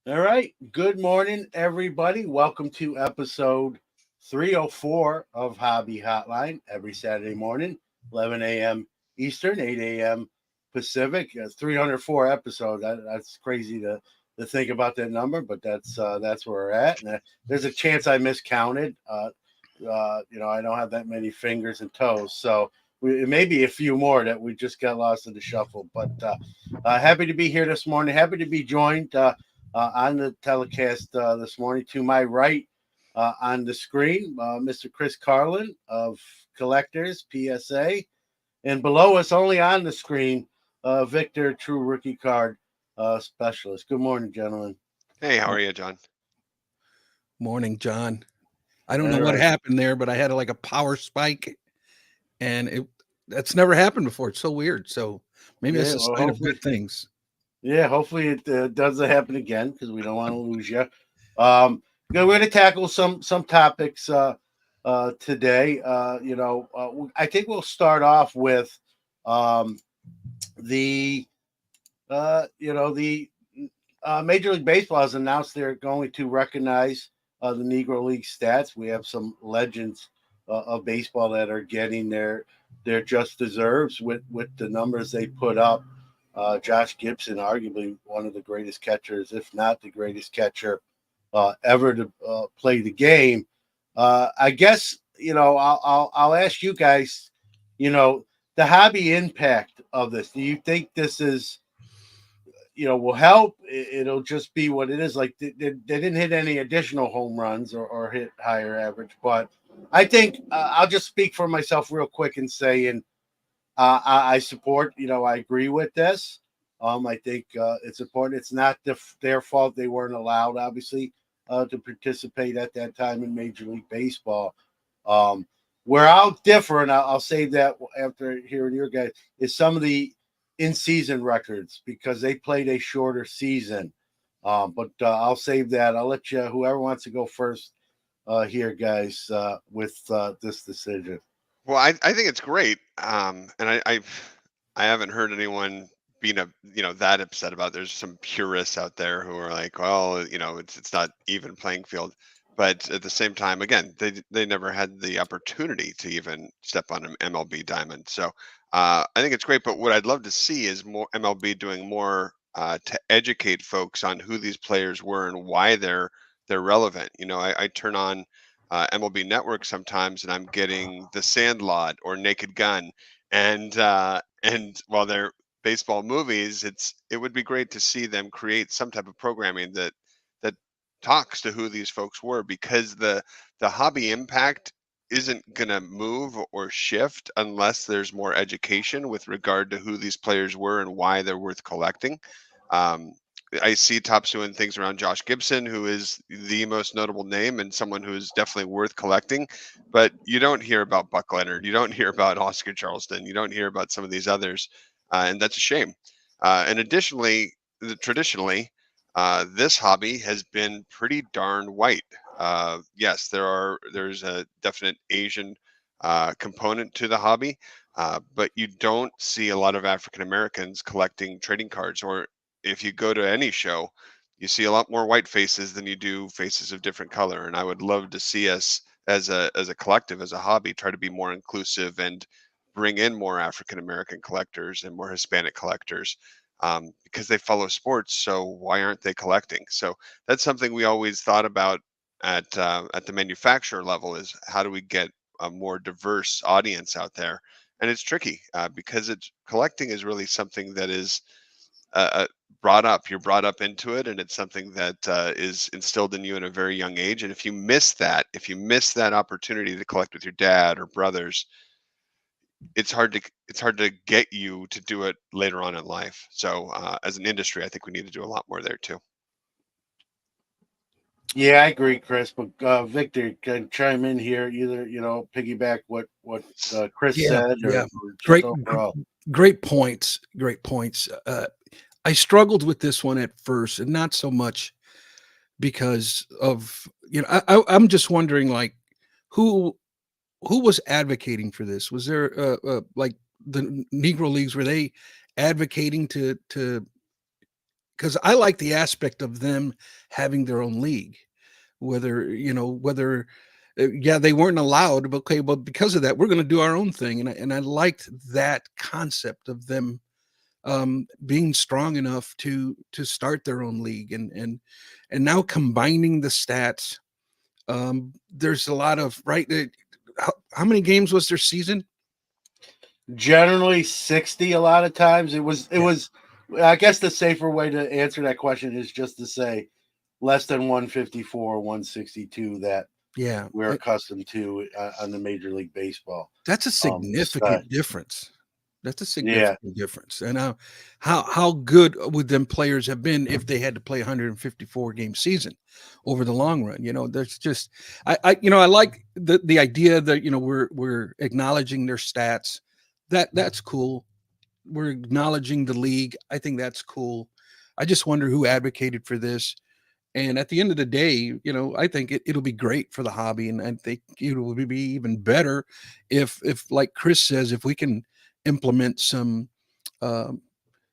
All right. Good morning, everybody. Welcome to episode 304 of Hobby Hotline every Saturday morning, 11 a.m. Eastern, 8 a.m. Pacific. 304 episodes. That's crazy to think about that number, but that's where we're at. And there's a chance I miscounted. I don't have that many fingers and toes, so it may be a few more that we just got lost in the shuffle. But happy to be here this morning. Happy to be joined. On the telecast this morning. To my right on the screen, Mr. Chris Carlin of Collectors, PSA. And below us, only on the screen, Victor, True Rookie Card Specialist. Good morning, gentlemen. Hey, how are you, John? Morning, John. I don't know All what right. happened there, but I had like a power spike, and that's never happened before. It's so weird. So maybe Yeah, that's a well, sign of good things. hopefully it doesn't happen again because we don't want to lose you. We're going to tackle some topics today. I think we'll start off with um, the the Major League Baseball has announced they're going to recognize the Negro League stats. We have some legends of baseball that are getting their just deserves with the numbers they put up. Josh Gibson, arguably one of the greatest catchers, if not the greatest catcher ever to play the game. I guess I'll ask you guys, the hobby impact of this. Do you think this is will help? It'll just be what it is. Like they didn't hit any additional home runs or hit higher average, but I think I'll just speak for myself real quick and say, and I support. I agree with this. I think it's important. It's not their fault they weren't allowed, obviously, to participate at that time in Major League Baseball. Um, where I'll differ, and I'll say that after hearing your guys, is some of the in-season records because they played a shorter season. But I'll save that. I'll let you, whoever wants to go first here, guys, with this decision. Well, I think it's great, and I haven't heard anyone being that upset about. There's some purists out there who are like, well, it's not even playing field, but at the same time, again, they never had the opportunity to even step on an MLB diamond. So I think it's great. But what I'd love to see is more MLB doing more to educate folks on who these players were and why they're relevant. I turn on MLB Network sometimes, and I'm getting The Sandlot or Naked Gun, and while they're baseball movies, it would be great to see them create some type of programming that talks to who these folks were, because the hobby impact isn't going to move or shift unless there's more education with regard to who these players were and why they're worth collecting. Um, I see Topps doing things around Josh Gibson, who is the most notable name and someone who is definitely worth collecting. But you don't hear about Buck Leonard. You don't hear about Oscar Charleston. You don't hear about some of these others. And that's a shame. And additionally, traditionally, this hobby has been pretty darn white. Yes, there's a definite Asian component to the hobby, but you don't see a lot of African Americans collecting trading cards. Or if you go to any show, you see a lot more white faces than you do faces of different color. And I would love to see us as a collective, as a hobby, try to be more inclusive and bring in more African American collectors and more Hispanic collectors, because they follow sports. So why aren't they collecting? So that's something we always thought about at the manufacturer level, is how do we get a more diverse audience out there? And it's tricky because it's collecting is really something that is brought up. You're brought up into it, and it's something that is instilled in you at a very young age. And if you miss that opportunity to collect with your dad or brothers, it's hard to get you to do it later on in life. So as an industry, I think we need to do a lot more there too. Yeah, I agree, Chris. But Victor can chime in here. Either piggyback what Chris Yeah, said, yeah. or just Great, overall. great points. Great points. I struggled with this one at first, and not so much because of I'm just wondering, like, who who was advocating for this? Was there like the Negro Leagues, were they advocating to because I like the aspect of them having their own league, whether yeah, they weren't allowed, but okay, but because of that, we're going to do our own thing, and I liked that concept of them being strong enough to start their own league, and now combining the stats. There's a lot of right. How many games was their season? Generally 60. A lot of times it Yeah. was. I guess the safer way to answer that question is just to say less than 154, 162 that Yeah, we're accustomed to on the Major League Baseball. that's a Side. significant difference. That's a Yeah, significant difference. And how good would them players have been if they had to play 154 game season over the long run? There's just I like the idea that we're acknowledging their stats. That's cool. We're acknowledging the league. I think that's cool. I just wonder who advocated for this. And at the end of the day, I think it'll be great for the hobby, and I think it will be even better if like Chris says, if we can implement um,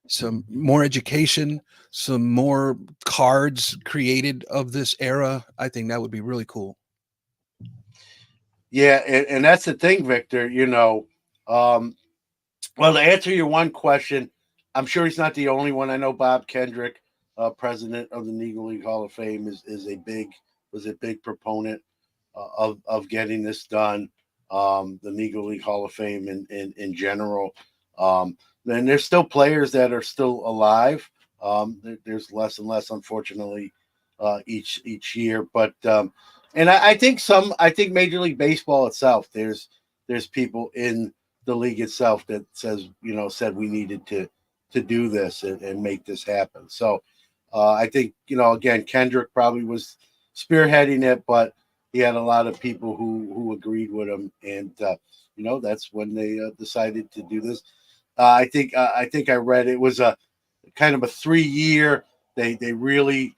some more education, some more cards created of this era. I think that would be really cool. yeah, and that's the thing, Victor. Well, to answer your one question, I'm sure he's not the only one. I know Bob Kendrick, president of the Negro League Hall of Fame, is a big proponent of getting this done. The Negro League Hall of Fame in general. And there's still players that are still alive. There's less and less, unfortunately, each year. But and I think Major League Baseball itself, there's people in the league itself that said we needed to do this and make this happen. So I think again, Kendrick probably was spearheading it, but he had a lot of people who agreed with him, and that's when they decided to do this. I think I read it was a kind of a 3 year. They really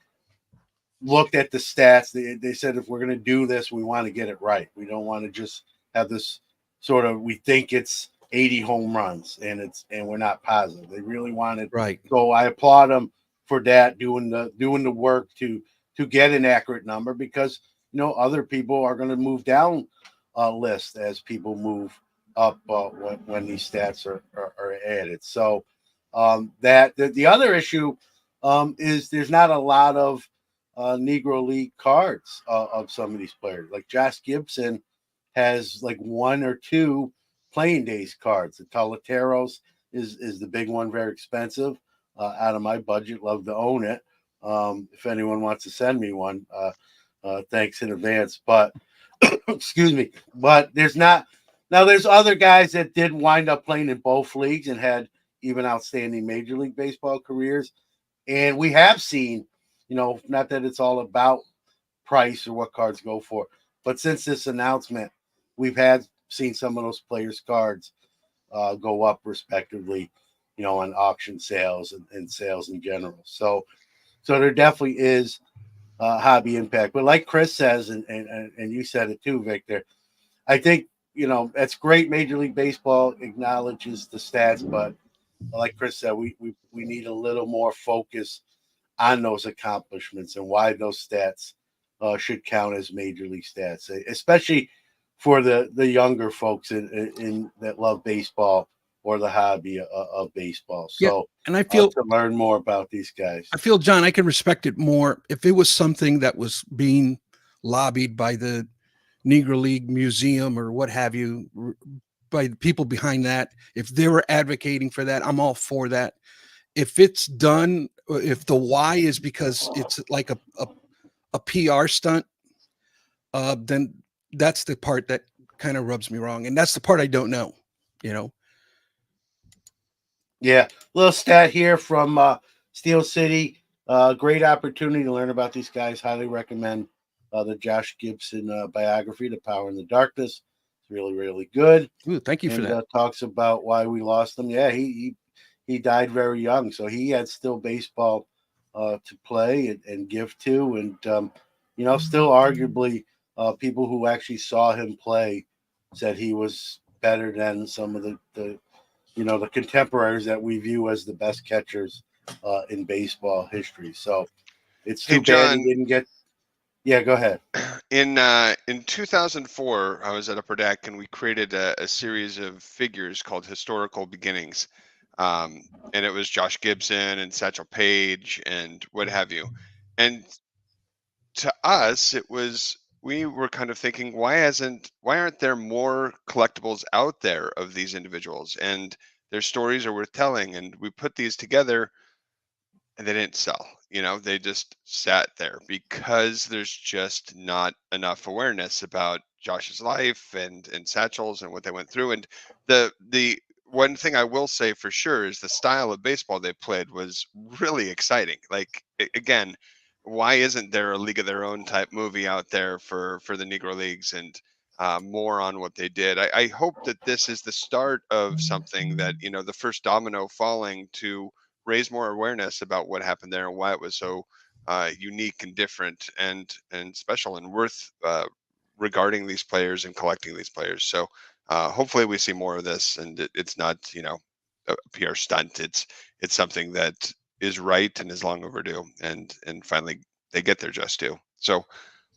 looked at the stats. They said if we're going to do this, we want to get it right. We don't want to just have this sort of we think it's 80 home runs and we're not positive. They really wanted. Right. So I applaud them for that, doing the work to get an accurate number, because other people are going to move down list as people move up when these stats are added. So that the other issue is there's not a lot of Negro League cards of some of these players. Like Josh Gibson has like one or two playing days cards. The Toleteros is the big one, very expensive. Out of my budget, love to own it. If anyone wants to send me one, thanks in advance. But excuse me. But there's not now. There's other guys that did wind up playing in both leagues and had even outstanding Major League Baseball careers. And we have seen, not that it's all about price or what cards go for, but since this announcement, we've seen some of those players' cards go up respectively, on auction sales and sales in general. So there definitely is hobby impact. But like Chris says, and you said it too, Victor, I think, that's great. Major League Baseball acknowledges the stats, but like Chris said, we need a little more focus on those accomplishments and why those stats should count as major league stats, especially for the younger folks in that love baseball or the hobby of baseball. Yeah, So and I feel to learn more about these guys. John, I can respect it more if it was something that was being lobbied by the Negro League Museum or what have you, by the people behind that. If they were advocating for that, I'm all for that. If it's done, if the why is because it's like a PR stunt, then that's the part that kind of rubs me wrong, and that's the part I don't know. Yeah, little stat here from Steel City. Great opportunity to learn about these guys. Highly recommend the Josh Gibson biography, The Power in the Darkness. It's really, really good. Ooh, thank you for that. Talks about why we lost him. Yeah, he died very young, so he had still baseball to play and give to, and still arguably people who actually saw him play said he was better than some of the contemporaries that we view as the best catchers in baseball history. So it's Hey, too bad he John, didn't get. Yeah, go ahead. in 2004, I was at Upper Deck and we created a series of figures called Historical Beginnings. Um, and it was Josh Gibson and Satchel Paige and what have you. And to us, it was we were kind of thinking, why aren't there more collectibles out there of these individuals? And their stories are worth telling. And we put these together and they didn't sell. They just sat there because there's just not enough awareness about Josh's life and Satchel's and what they went through. And the one thing I will say for sure is the style of baseball they played was really exciting. Like again, why isn't there a League of Their Own type movie out there for the Negro Leagues and more on what they did? I hope that this is the start of something that the first domino falling to raise more awareness about what happened there and why it was so unique and different and special and worth regarding these players and collecting these players. So hopefully we see more of this, and it's not a PR stunt. It's something that is right and is long overdue, and finally they get their just due. So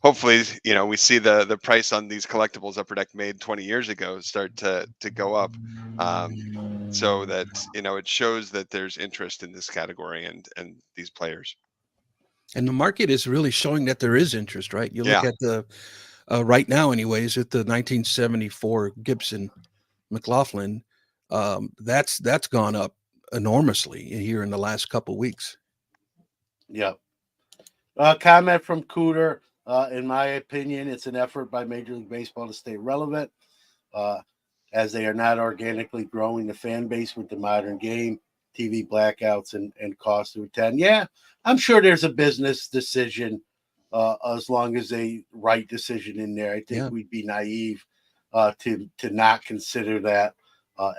hopefully we see the price on these collectibles Upper Deck made 20 years ago start to go up. So that it shows that there's interest in this category and these players. And the market is really showing that there is interest, right? You look Yeah. at the right now, anyways, at the 1974 Gibson McLaughlin, that's gone up enormously here in the last couple weeks. Yep. Comment from Cooter. In my opinion, it's an effort by Major League Baseball to stay relevant, as they are not organically growing the fan base with the modern game, TV blackouts, and cost to attend. Yeah, I'm sure there's a business decision, as long as a right decision in there. I think we'd be naive to not consider that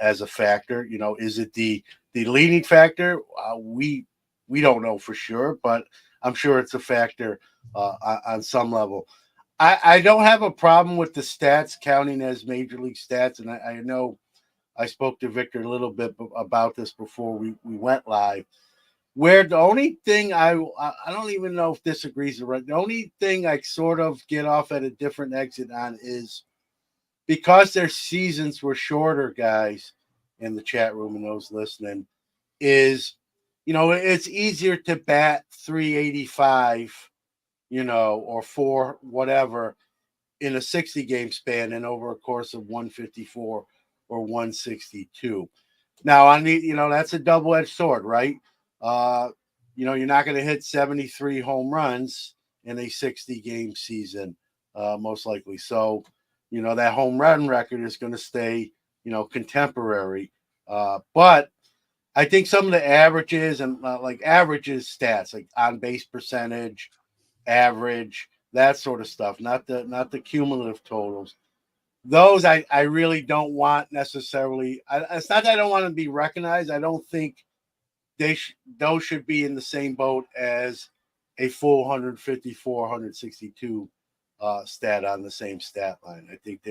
as a factor. Is it the leading factor? We don't know for sure, but I'm sure it's a factor on some level. I don't have a problem with the stats counting as major league stats, and I know I spoke to Victor a little bit about this before we went live. Where the only thing I don't even know if this agrees or right. The only thing I sort of get off at a different exit on is because their seasons were shorter, guys, in the chat room and those listening, is it's easier to bat 385, or four whatever in a 60 game span and over a course of 154 or 162. Now on the that's a double-edged sword, right? You're not going to hit 73 home runs in a 60 game season, most likely. So, that home run record is going to stay, contemporary. But I think some of the averages and like averages stats, like on base percentage, average, that sort of stuff, not the cumulative totals. Those I really don't want necessarily. It's not that I don't want to be recognized. I don't think those should be in the same boat as a full 154, 162 stat on the same stat line. I think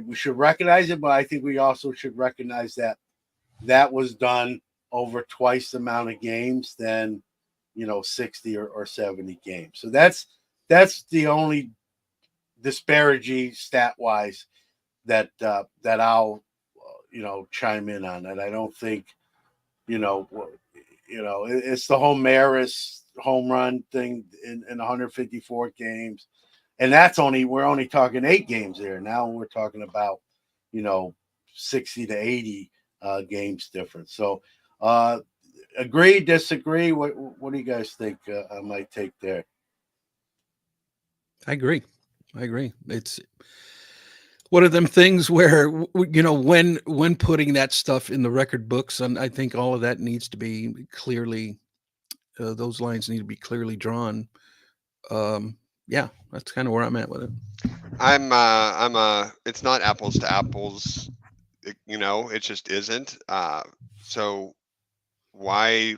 we should recognize it, but I think we also should recognize that was done over twice the amount of games than 60 or 70 games. So that's the only disparity stat wise that I'll chime in on. And I don't think it's the Maris home run thing in 154 games, and we're only talking 8 games there. Now we're talking about 60 to 80 games difference. So agree, disagree. What do you guys think I might take there? I agree. It's one of them things where when putting that stuff in the record books, and I think all of that needs to be clearly, those lines need to be clearly drawn. Yeah, that's kind of where I'm at with it. It's not apples to apples, it just isn't. So why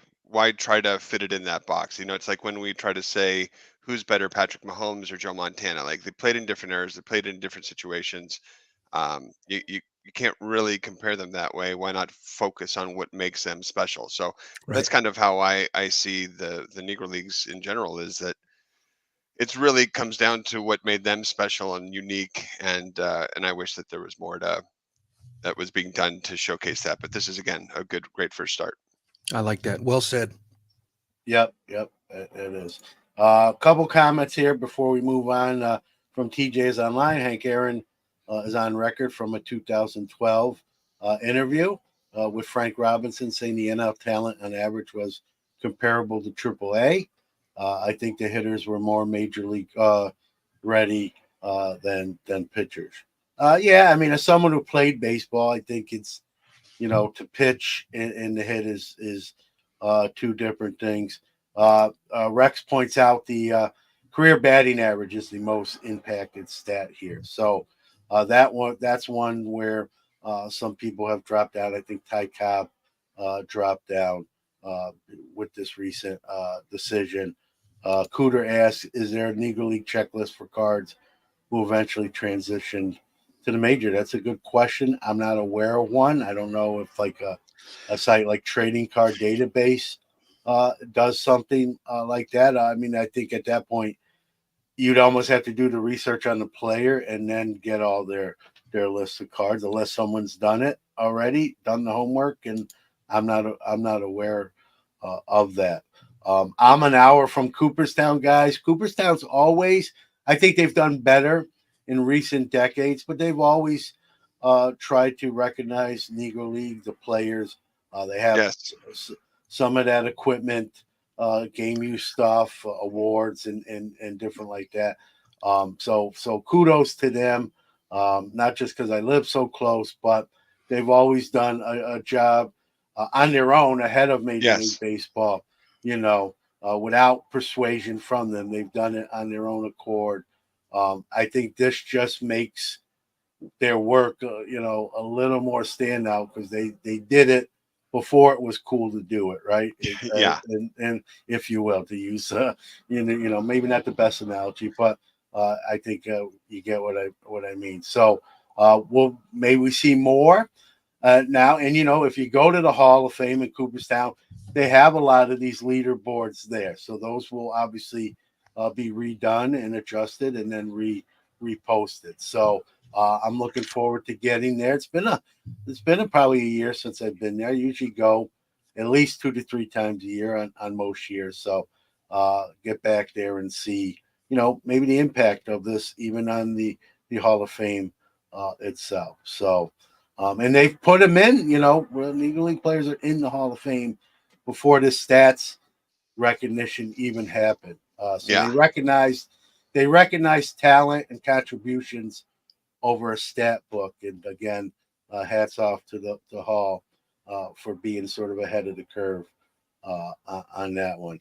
try to fit it in that box? It's like when we try to say who's better, Patrick Mahomes or Joe Montana. Like they played in different eras, they played in different situations. You can't really compare them that way. Why not focus on what makes them special? So Right. that's kind of how I see the Negro Leagues in general, is that it's really comes down to what made them special and unique. And I wish that there was more that was being done to showcase that. But this is, again, a great first start. I like that. Well said. Yep, it is. A couple comments here before we move on from TJ's online. Hank Aaron is on record from a 2012 interview with Frank Robinson, saying the NL talent on average was comparable to AAA. I think the hitters were more major league ready than pitchers. Yeah, I mean, as someone who played baseball, I think it's, to pitch and to hit is two different things. Rex points out the career batting average is the most impacted stat here. So that's one where some people have dropped out. I think Ty Cobb dropped down with this recent decision. Cooter asks, is there a Negro League checklist for cards who eventually transitioned to the major? That's a good question. I'm not aware of one. I don't know if like a site like Trading Card Database does something like that. I mean, I think at that point you'd almost have to do the research on the player and then get all their list of cards, unless someone's done it already, done the homework, and I'm not aware of that. I'm an hour from Cooperstown, guys. Cooperstown's always, I think they've done better in recent decades, but they've always tried to recognize Negro League, the players. They have Yes. some of that equipment, game use stuff, awards, and different like that. So kudos to them, not just because I live so close, but they've always done a job on their own ahead of Major League Yes. Baseball, without persuasion from them. They've done it on their own accord. I think this just makes their work, a little more standout because they did it before it was cool to do it, right? Yeah. And if you will, to use, maybe not the best analogy, but I think you get what I mean. So maybe we see more now. And if you go to the Hall of Fame in Cooperstown, they have a lot of these leaderboards there. So those will obviously be redone and adjusted and then reposted. So I'm looking forward to getting there. It's been probably a year since I've been there. I usually go at least 2 to 3 times a year on most years. So get back there and see, maybe the impact of this even on the Hall of Fame itself. So, and they've put them in, where Negro League players are in the Hall of Fame before this stats recognition even happened. So Yeah. they recognize talent and contributions over a stat book. And again, hats off to the Hall for being sort of ahead of the curve on that one.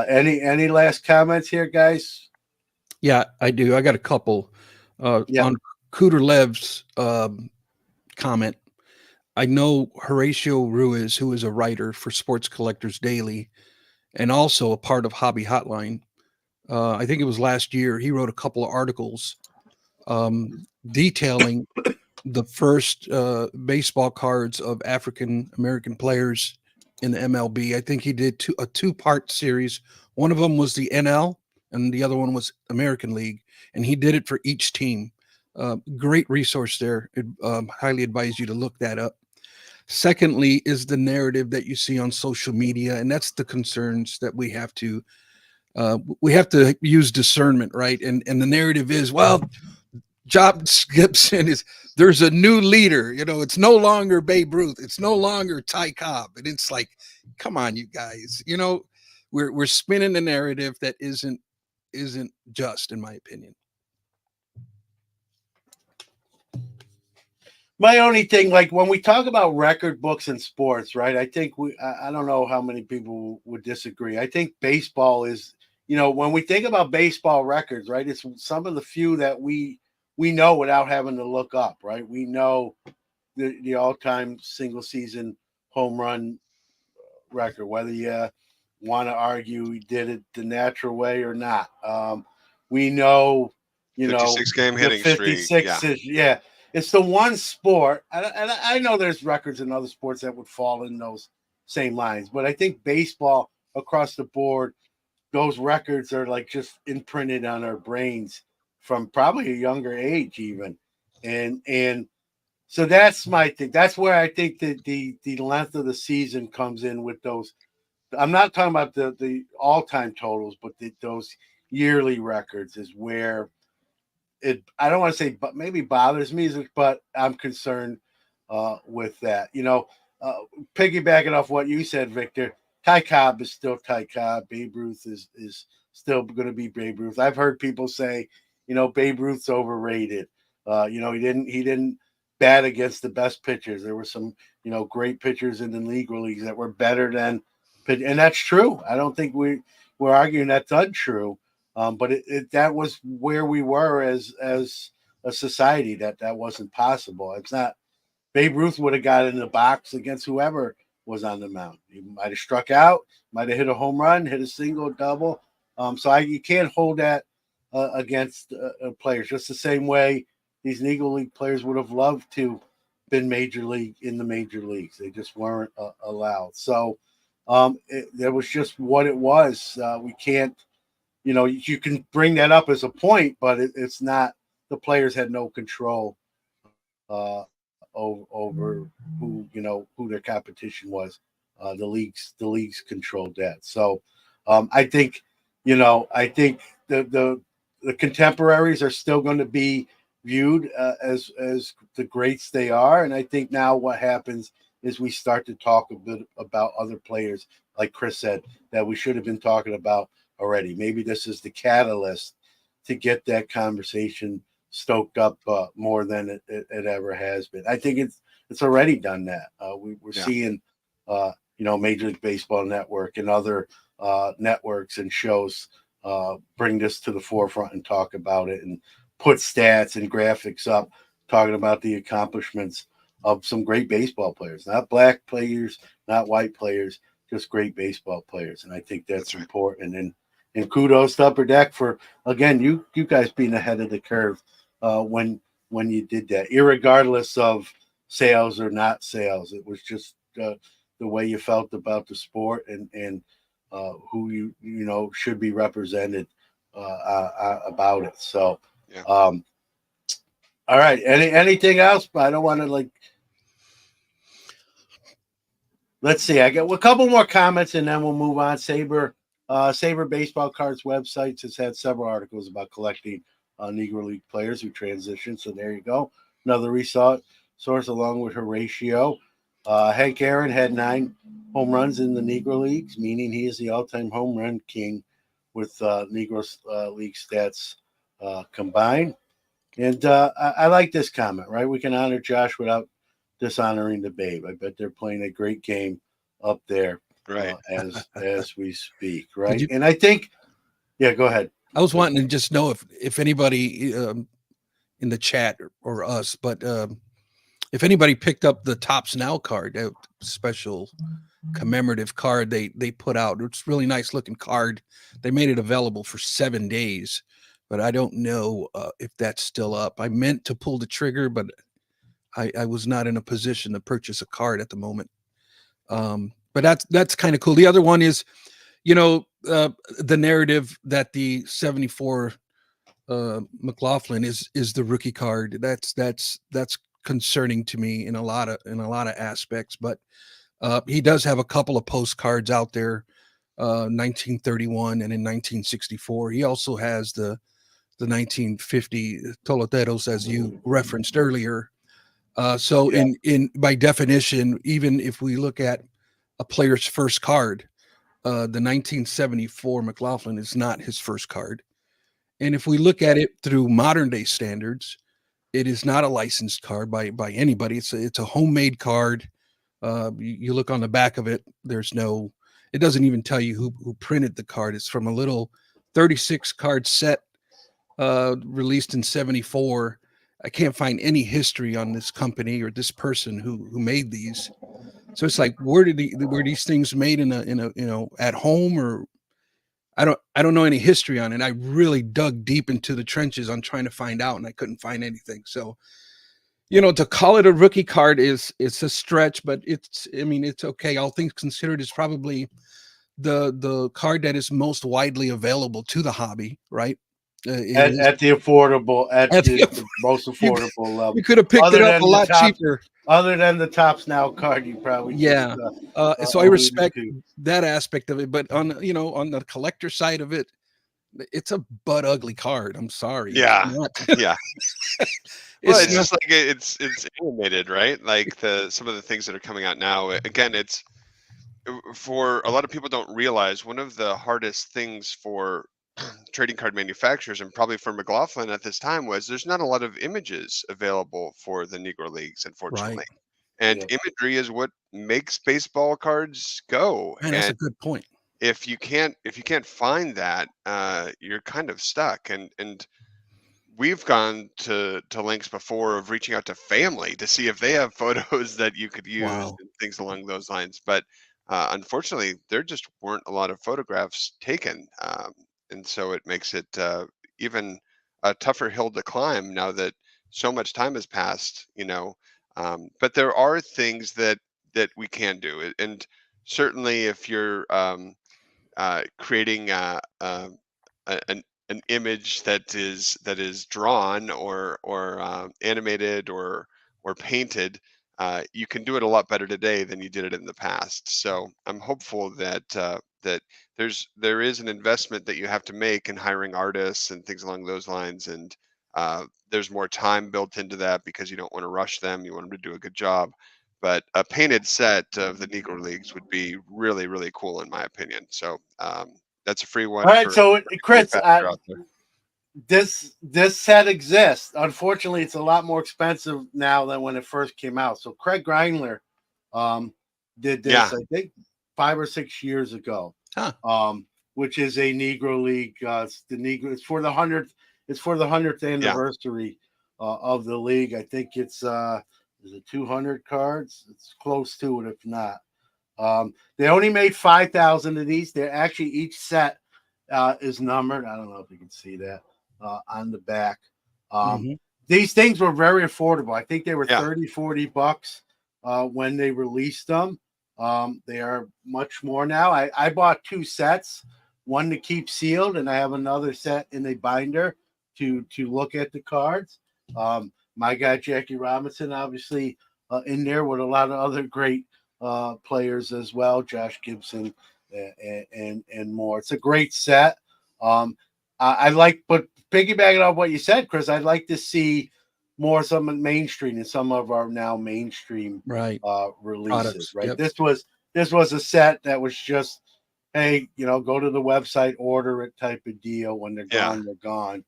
Any last comments here, guys? Yeah, I do. I got a couple on Cooter Lev's comment. I know Horatio Ruiz, who is a writer for Sports Collectors Daily and also a part of Hobby Hotline. I think it was last year. He wrote a couple of articles detailing the first baseball cards of African American players in the MLB. I think he did a two-part series. One of them was the NL, and the other one was American League, and he did it for each team. Great resource there. Highly advise you to look that up. Secondly, is the narrative that you see on social media, and that's the concerns that we have to use discernment, right? And the narrative is, well, Job Gibson there's a new leader. It's no longer Babe Ruth. It's no longer Ty Cobb. And it's like, come on, you guys. We're spinning the narrative that isn't just, in my opinion. My only thing, like when we talk about record books in sports, right? I think I don't know how many people would disagree. I think baseball is, when we think about baseball records, right? It's some of the few that we know without having to look up, right? We know the all-time single season home run record, whether you want to argue he did it the natural way or not. We know, 56 game the hitting streak. 56 Yeah. is, yeah. it's the one sport, and I know there's records in other sports that would fall in those same lines, but I think baseball across the board, those records are like just imprinted on our brains from probably a younger age even. And so that's my thing. That's where I think that the length of the season comes in with those. I'm not talking about the all-time totals, but those yearly records is where it, I don't want to say, but maybe bothers me, but I'm concerned with that. Piggybacking off what you said, Victor, Ty Cobb is still Ty Cobb. Babe Ruth is still going to be Babe Ruth. I've heard people say, Babe Ruth's overrated. He didn't bat against the best pitchers. There were some, great pitchers in the Negro Leagues that were better than, and that's true. I don't think we're arguing that's untrue. But that was where we were as a society, that wasn't possible. It's not. Babe Ruth would have got in the box against whoever was on the mound. He might have struck out, might have hit a home run, hit a single, double. You can't hold that against players. Just the same way these Negro League players would have loved to been in the major leagues. They just weren't allowed. So that was just what it was. We can't. You can bring that up as a point, but it's not. The players had no control over who their competition was. The leagues controlled that. So I think the contemporaries are still going to be viewed as the greats they are, and I think now what happens is we start to talk a bit about other players, like Chris said, that we should have been talking about already. Maybe this is the catalyst to get that conversation stoked up more than it ever has been. I think it's already done that. We're seeing, Major League Baseball Network and other networks and shows bring this to the forefront and talk about it and put stats and graphics up, talking about the accomplishments of some great baseball players, not black players, not white players, just great baseball players. And I think that's important. And kudos to Upper Deck for, again, you guys being ahead of the curve when you did that, irregardless of sales or not sales. It was just the way you felt about the sport and who you should be represented about it. So, all right. Anything else? But I don't want to let's see. I got a couple more comments and then we'll move on. Saber Baseball Cards websites has had several articles about collecting Negro League players who transitioned. So there you go. Another resource along with Horatio. Hank Aaron had 9 home runs in the Negro Leagues, meaning he is the all-time home run king with Negro League stats combined. And I like this comment, right? We can honor Josh without dishonoring the Babe. I bet they're playing a great game up there, right? As we speak, right? And I think, go ahead. I was wanting to just know if anybody in the chat or us, but if anybody picked up the Tops Now card, that special commemorative card they put out. It's a really nice looking card. They made it available for 7 days, but I don't know if that's still up. I meant to pull the trigger, but I was not in a position to purchase a card at the moment. But that's kind of cool. The other one is, the narrative that the 74 McLaughlin is the rookie card. That's concerning to me in a lot of aspects. But he does have a couple of postcards out there, 1931 and in 1964. He also has the 1950 Toleteros, as you referenced earlier. So in by definition, even if we look at a player's first card, the 1974 McLaughlin is not his first card. And if we look at it through modern day standards, it is not a licensed card by anybody. It's a homemade card. You look on the back of it, it doesn't even tell you who printed the card. It's from a little 36 card set released in 74. I can't find any history on this company or this person who made these. So it's like, were these things made in a at home, or I don't know any history on it. I really dug deep into the trenches on trying to find out, and I couldn't find anything. So To call it a rookie card it's a stretch, but it's okay. All things considered, it's probably the card that is most widely available to the hobby, right? It is At the affordable, at at the the most you affordable you level. could have picked it Other up a than the lot top, cheaper. other than the Tops Now card, you probably just Yeah. So I alluded respect to. that aspect of it, but on the collector side of it, it's a butt ugly card. I'm sorry. It's Yeah, not. yeah. Well, It's it's not. just like it's animated, right? Like some of the things that are coming out now. Again, it's for a lot of people don't realize one of the hardest things for trading card manufacturers and probably for McLaughlin at this time was there's not a lot of images available for the Negro Leagues, Right. unfortunately. And Yeah. imagery is what makes baseball cards go. Man, that's And a good point. if you can't find that, you're kind of stuck. And we've gone to lengths before of reaching out to family to see if they have photos that you could use Wow. and things along those lines. But unfortunately, there just weren't a lot of photographs taken, and so it makes it even a tougher hill to climb now that so much time has passed. But there are things that we can do, and certainly if you're creating an image that is drawn or animated or painted, you can do it a lot better today than you did it in the past. So I'm hopeful that there is an investment that you have to make in hiring artists and things along those lines, and there's more time built into that because you don't want to rush them. You want them to do a good job. But a painted set of the Negro Leagues would be really, really cool in my opinion. So that's a free All one right, for so every Chris, manufacturer out there. this set exists. Unfortunately, it's a lot more expensive now than when it first came out. So Craig Greinler um, did this, Yeah, I think, 5 or 6 years ago, Huh. which is a Negro League. It's the Negro. It's for the 100th. It's for the 100th yeah, anniversary of the league. I think it's is it 200 cards? It's close to it, if not. They only made 5,000 of these. They're actually each set is numbered. I don't know if you can see that on the back. Um, Mhm. these things were very affordable. I think they were yeah, 30, $40 when they released them. They are much more now. I bought two sets, one to keep sealed, and I have another set in a binder to look at the cards. My guy Jackie Robinson, obviously, in there with a lot of other great players as well, Josh Gibson and more. It's a great set. I like, but piggybacking off what you said, Chris, I'd like to see more some mainstream and some of our now mainstream Right. releases. Products. Right, Yep. this was a set that was just, hey, go to the website, order it type of deal. When they're yeah, gone, they're gone.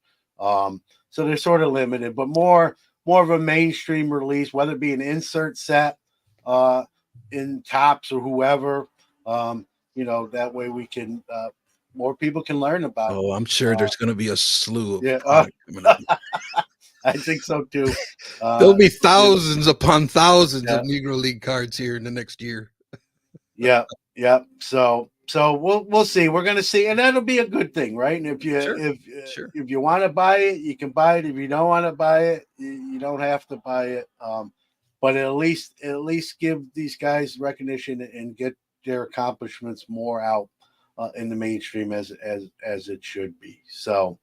So they're sort of limited, but more of a mainstream release, whether it be an insert set in Tops or whoever. That way we can more people can learn about it. Oh, I'm sure there's going to be a slew of Yeah, product coming up. I think so too. There'll be Yeah, thousands upon thousands yeah, of Negro League cards here in the next year. yeah, yeah. So we'll see. We're gonna see, and that'll be a good thing, right? And if you Sure. if Sure. if you want to buy it, you can buy it. If you don't want to buy it, you don't have to buy it. But at least give these guys recognition and get their accomplishments more out in the mainstream as it should be. So,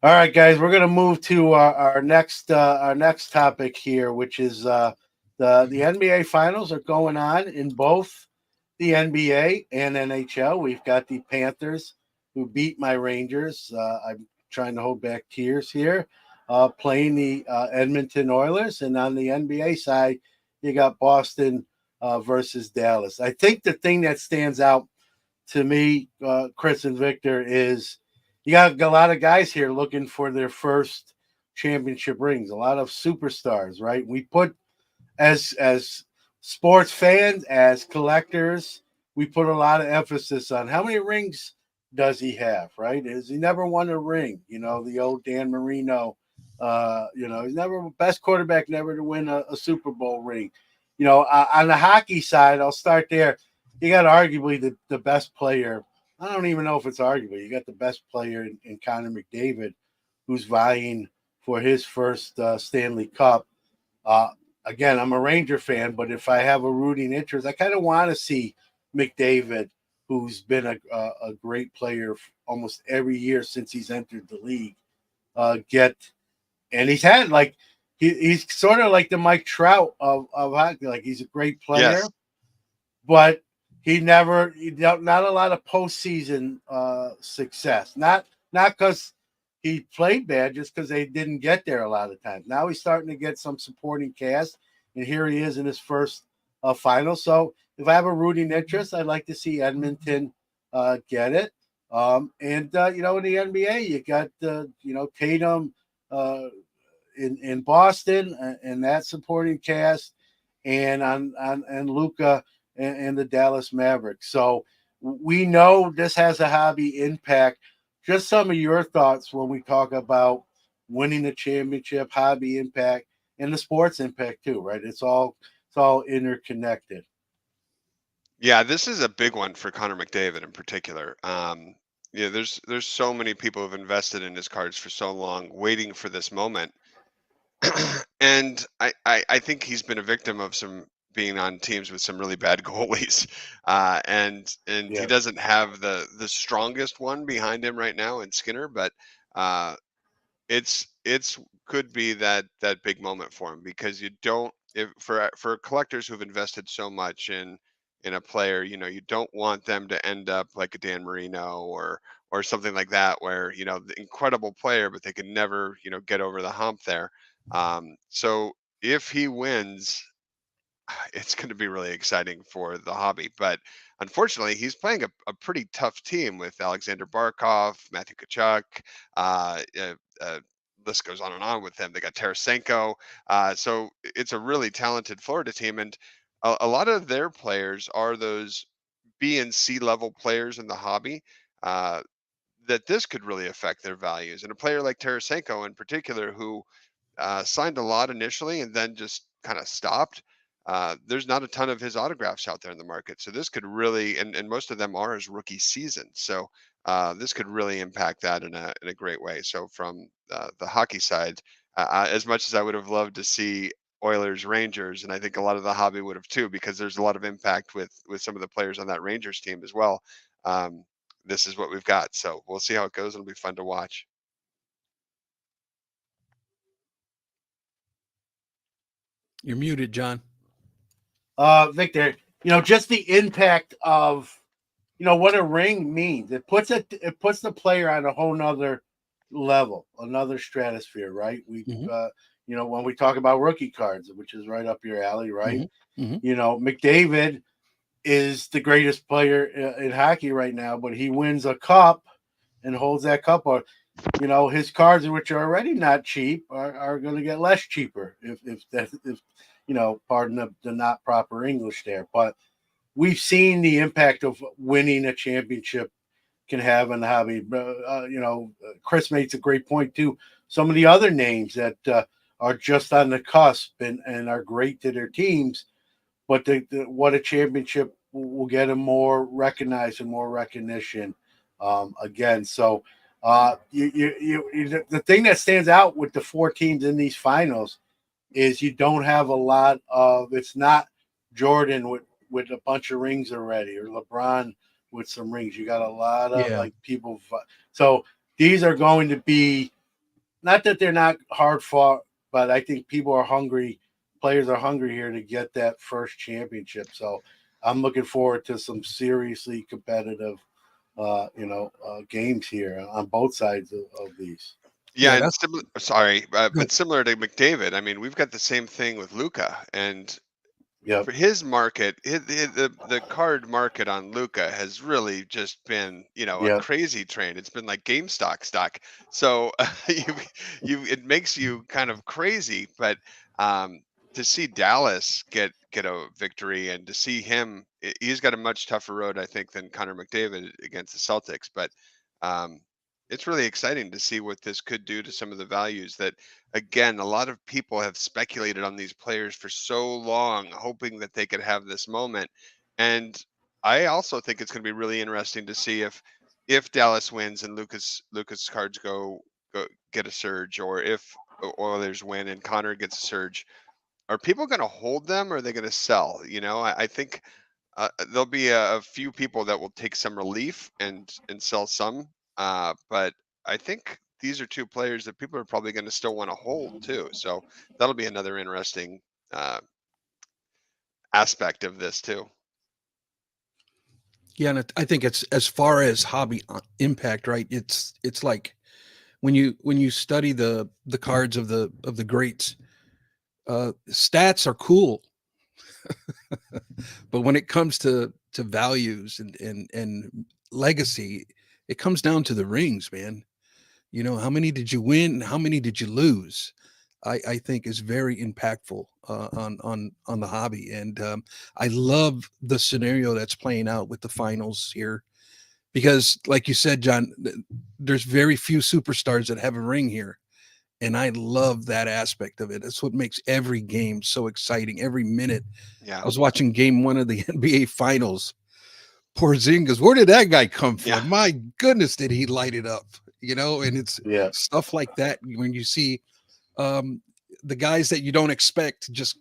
all right, guys, we're gonna move to our next topic here, which is the NBA Finals are going on in both the NBA and NHL. We've got the Panthers who beat my Rangers. I'm trying to hold back tears here. Playing the Edmonton Oilers, and on the NBA side, you got Boston versus Dallas. I think the thing that stands out to me, Chris and Victor, is you got a lot of guys here looking for their first championship rings. A lot of superstars, right? We put as sports fans, as collectors, we put a lot of emphasis on how many rings does he have, right? Is he never won a ring? The old Dan Marino, he's never best quarterback, never to win a Super Bowl ring. On the hockey side, I'll start there. You got arguably the best player. I don't even know if it's arguably. You got the best player in Connor McDavid, who's vying for his first Stanley Cup. Uh, Again, I'm a Ranger fan, but if I have a rooting interest, I kind of want to see McDavid, who's been a great player almost every year since he's entered the league, get. And he's had like he's sort of like the Mike Trout of hockey. Like he's a great player, Yes. but not a lot of postseason success. Not because he played bad, just because they didn't get there a lot of times. Now he's starting to get some supporting cast, and here he is in his first final. So if I have a rooting interest, I'd like to see Edmonton get it. And in the NBA, you got Tatum in Boston and that supporting cast, and on and Luca and the Dallas Mavericks. So we know this has a hobby impact. Just some of your thoughts when we talk about winning the championship, hobby impact, and the sports impact too, right? It's all interconnected. Yeah, this is a big one for Connor McDavid in particular. Yeah, there's so many people who've invested in his cards for so long, waiting for this moment. And I think he's been a victim of some being on teams with some really bad goalies, and he Yeah, doesn't have the strongest one behind him right now in Skinner, but uh, it's could be that big moment for him because you don't if for collectors who've invested so much in a player, you don't want them to end up like a Dan Marino or something like that where the incredible player but they can never get over the hump there. So if he wins, it's going to be really exciting for the hobby. But unfortunately, he's playing a pretty tough team with Alexander Barkov, Matthew Kachuk. Uh, uh, uh, list goes on and on with them. They got Tarasenko. So it's a really talented Florida team, and a lot of their players are those B and C level players in the hobby. Uh, that this could really affect their values, and a player like Tarasenko in particular, who signed a lot initially and then just kind of stopped. There's not a ton of his autographs out there in the market. So this could really, and most of them are his rookie season. So this could really impact that in a great way. So from the hockey side, as much as I would have loved to see Oilers Rangers, and I think a lot of the hobby would have too, because there's a lot of impact with some of the players on that Rangers team as well. Um, this is what we've got. So we'll see how it goes. It'll be fun to watch. You're muted, John. Victor, just the impact of what a ring means. It puts the player on a whole nother level, another stratosphere, right? Hmm. When we talk about rookie cards, which is right up your alley, right? Hmm. Hmm. McDavid is the greatest player in hockey right now, but he wins a cup and holds that cup, or his cards, which are already not cheap, are going to get less cheaper if pardon the not proper English there, but we've seen the impact of winning a championship can have in the hobby. Chris makes a great point too. Some of the other names that are just on the cusp and are great to their teams, but what a championship will get them more recognized and more recognition again. So the thing that stands out with the four teams in these finals is you don't have a lot of. It's not Jordan with a bunch of rings already, or LeBron with some rings. You got a lot of Yeah. like people. So these are going to be, not that they're not hard fought, but I think people are hungry. Players are hungry here to get that first championship. So I'm looking forward to some seriously competitive, games here on both sides of these. Yeah, Yeah. and That's sorry, good. but similar to McDavid, I mean, we've got the same thing with Luca, and Yep. for his market, the card market on Luca has really just been, a Yep. crazy train. It's been like GameStop stock. So it makes you kind of crazy. But to see Dallas get a victory and to see him, he's got a much tougher road, I think, than Connor McDavid against the Celtics. But um, it's really exciting to see what this could do to some of the values that, again, a lot of people have speculated on these players for so long, hoping that they could have this moment. And I also think it's going to be really interesting to see if Dallas wins and Lucas cards go get a surge, or if Oilers win and Connor gets a surge. are people going to hold them or are they going to sell? I think there'll be a few people that will take some relief and sell some. But I think these are two players that people are probably going to still want to hold too. So that'll be another interesting uh, aspect of this too. Yeah, and I think it's as far as hobby impact, right? It's like when you study the cards of the greats, stats are cool, but when it comes to values and legacy, it comes down to the rings, man. How many did you win? How many did you lose? I think is very impactful on the hobby, and I love the scenario that's playing out with the finals here because, like you said, John, there's very few superstars that have a ring here, and I love that aspect of it. That's what makes every game so exciting. Every minute, Yeah. I was watching Game 1 of the NBA Finals. Porzingis, where did that guy come Yeah. from? My goodness, did he light it up? And it's Yeah. stuff like that when you see the guys that you don't expect just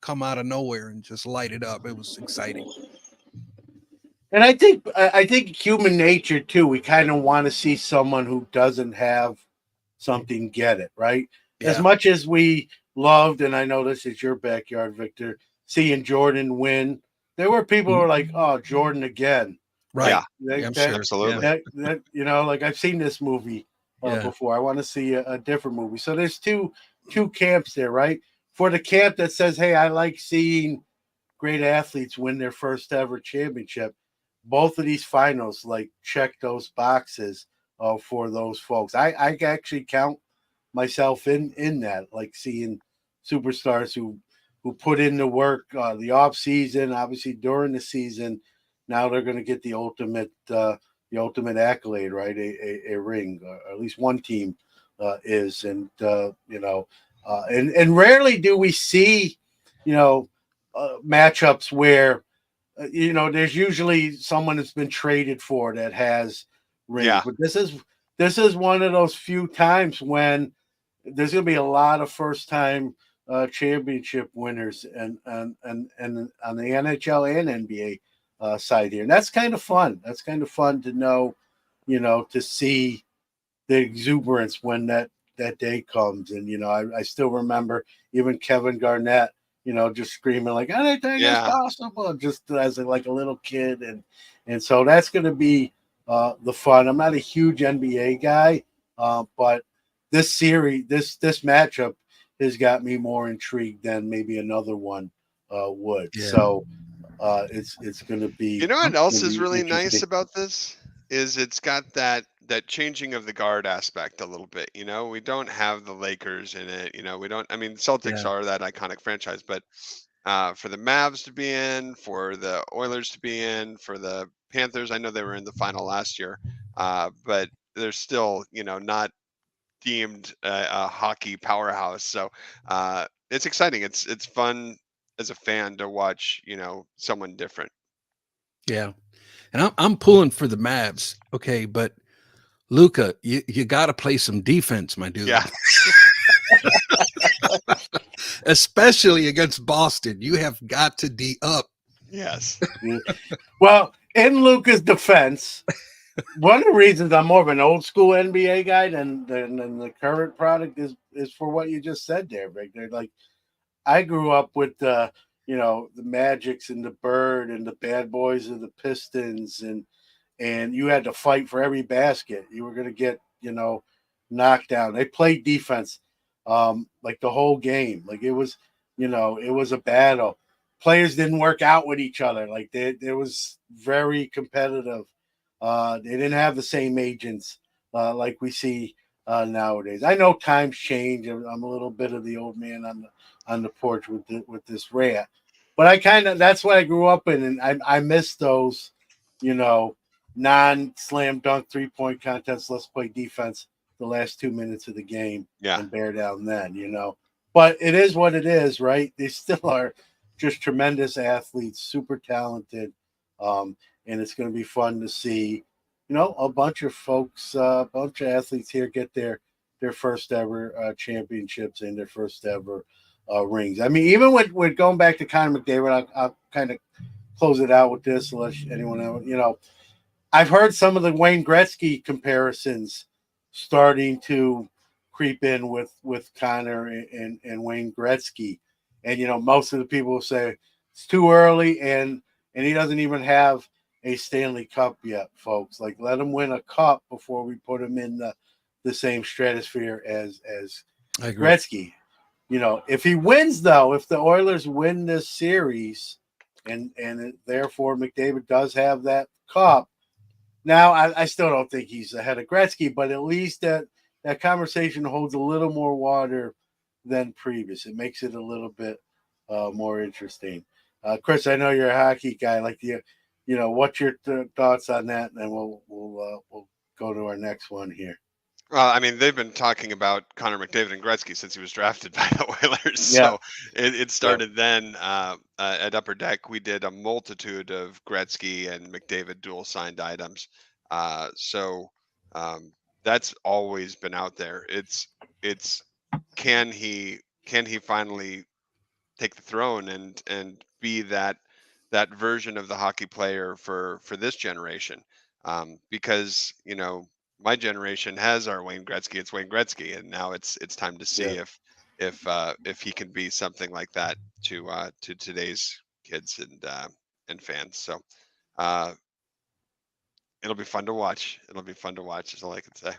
come out of nowhere and just light it up. It was exciting. And I think human nature too. We kind of want to see someone who doesn't have something get it right. As Yeah, much as we loved, and I know this is your backyard, Victor, seeing Jordan win. There were people who were like, "Oh, Jordan again!" Like right. Yeah. Yeah, I'm that, sure. Absolutely. Yeah, that like I've seen this movie yeah, before. I want to see a different movie. So there's two camps there, right? For the camp that says, "Hey, I like seeing great athletes win their first ever championship." Both of these finals like check those boxes for those folks. I actually count myself in that, like seeing superstars who put in the work the off season, obviously during the season. Now they're going to get the ultimate accolade, right? A ring, or at least one team is, and and rarely do we see, matchups where there's usually someone that's been traded for that has rings, Yeah. but this is one of those few times when there's going to be a lot of first time championship winners and on the NHL and NBA side here, and that's kind of fun. That's kind of fun to know, to see the exuberance when that day comes. And I still remember even Kevin Garnett, just screaming like anything is Yeah. possible, just as like a little kid. And so that's going to be the fun. I'm not a huge NBA guy, but this series, this matchup has got me more intrigued than maybe another one would. yeah. So it's going to You be know what else is really nice interesting. about this is it's got that changing of the guard aspect a little bit. We don't have the Lakers in it. We don't. I mean, Celtics Yeah. are that iconic franchise, but for the Mavs to be in, for the Oilers to be in, for the Panthers, I know they were in the final last year, but they're still not deemed a hockey powerhouse. So it's exciting. It's fun as a fan to watch someone different. Yeah. And I'm pulling for the Mavs. Okay, but Luca, you got to play some defense, my dude. Yeah. Especially against Boston. You have got to D up. Yes. Well, in Luca's defense, one of the reasons I'm more of an old school NBA guy than the current product is for what you just said there, Victor. Like I grew up with the Magics and the Bird and the Bad Boys and the Pistons, and you had to fight for every basket. You were going to get knocked down. They played defense like the whole game. Like it was a battle. Players didn't work out with each other. Like it was very competitive. They didn't have the same agents like we see nowadays. I know times change. I'm a little bit of the old man on the porch with this rant, but that's what I grew up in, and I miss those, you know, non-slam dunk 3-point contests. Let's play defense the last 2 minutes of the game Yeah. and bear down then. But it is what it is, right? They still are just tremendous athletes, super talented, and it's going to be fun to see, a bunch of folks, a bunch of athletes here get their first ever championships and their first ever rings. I mean, even with going back to Connor McDavid, I'll kind of close it out with this, unless anyone else, I've heard some of the Wayne Gretzky comparisons starting to creep in with Connor and Wayne Gretzky, and most of the people will say it's too early, and he doesn't even have a Stanley Cup yet, folks. Like, let him win a cup before we put him in the same stratosphere as I agree. Gretzky. If he wins, though, if the Oilers win this series, and therefore McDavid does have that cup. Now, I still don't think he's ahead of Gretzky, but at least that conversation holds a little more water than previous. It makes it a little bit more interesting. Chris, I know you're a hockey guy. Like, what's your thoughts on that? And then we'll go to our next one here. Well, I mean, they've been talking about Connor McDavid and Gretzky since he was drafted by the Oilers. Yeah. So it started then. At Upper Deck, we did a multitude of Gretzky and McDavid dual signed items. So that's always been out there. It's can he finally take the throne and be that version of the hockey player for this generation, because my generation has our Wayne Gretzky. It's Wayne Gretzky, and now it's time to see Yeah. if he can be something like that to today's kids and fans. So uh, it'll be fun to watch. It'll be fun to watch. Is all I can say.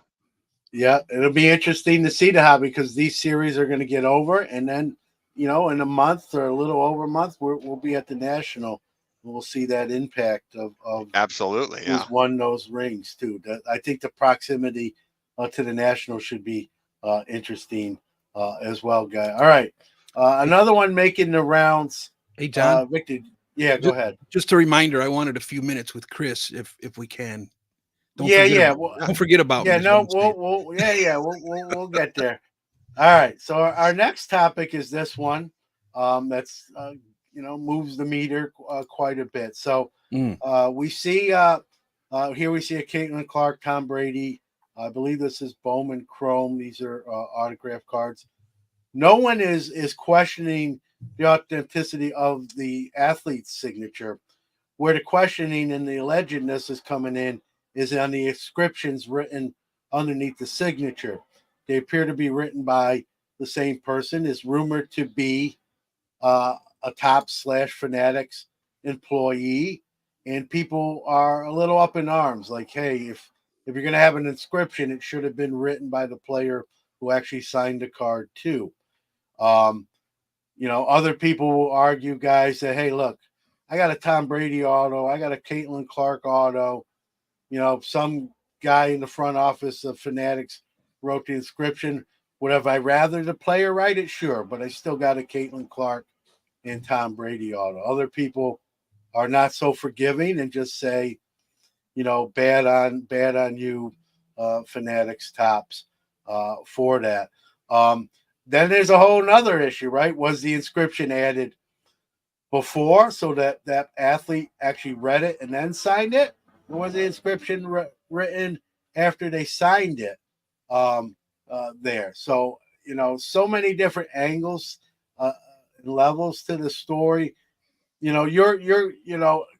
Yeah, it'll be interesting to see the how, because these series are going to get over, and then in a month or a little over a month, we'll be at the National. And we'll see that impact of Absolutely, yeah. who's won those rings too. I think the proximity to the National should be interesting as well, guy. All right, another one making the rounds. Hey, John. Victor, yeah, go ahead. Just a reminder, I wanted a few minutes with Chris if we can. Don't forget about yeah, me. no, we'll get there. All right, so our next topic is this one. That's moves the meter quite a bit. So we see here we see a Caitlin Clark, Tom Brady. I believe this is Bowman Chrome. These are autograph cards. No one is questioning the authenticity of the athlete's signature. Where the questioning and the allegedness is coming in is on the inscriptions written underneath the signature. They appear to be written by the same person. Is rumored to be a Topps / Fanatics employee, and people are a little up in arms. Like, hey, if you're going to have an inscription, it should have been written by the player who actually signed the card too. Other people will argue, guys, that, hey, look, I got a Tom Brady auto, I got a Caitlin Clark auto. Some guy in the front office of Fanatics wrote the inscription. Would have I rather the player write it? Sure, but I still got a Caitlin Clark and Tom Brady auto. Other people are not so forgiving and just say, bad on you, Fanatics Topps, for that. Then there's a whole nother issue, right? Was the inscription added before so that athlete actually read it and then signed it? Or was the inscription written after they signed it there? So, so many different angles and levels to the story.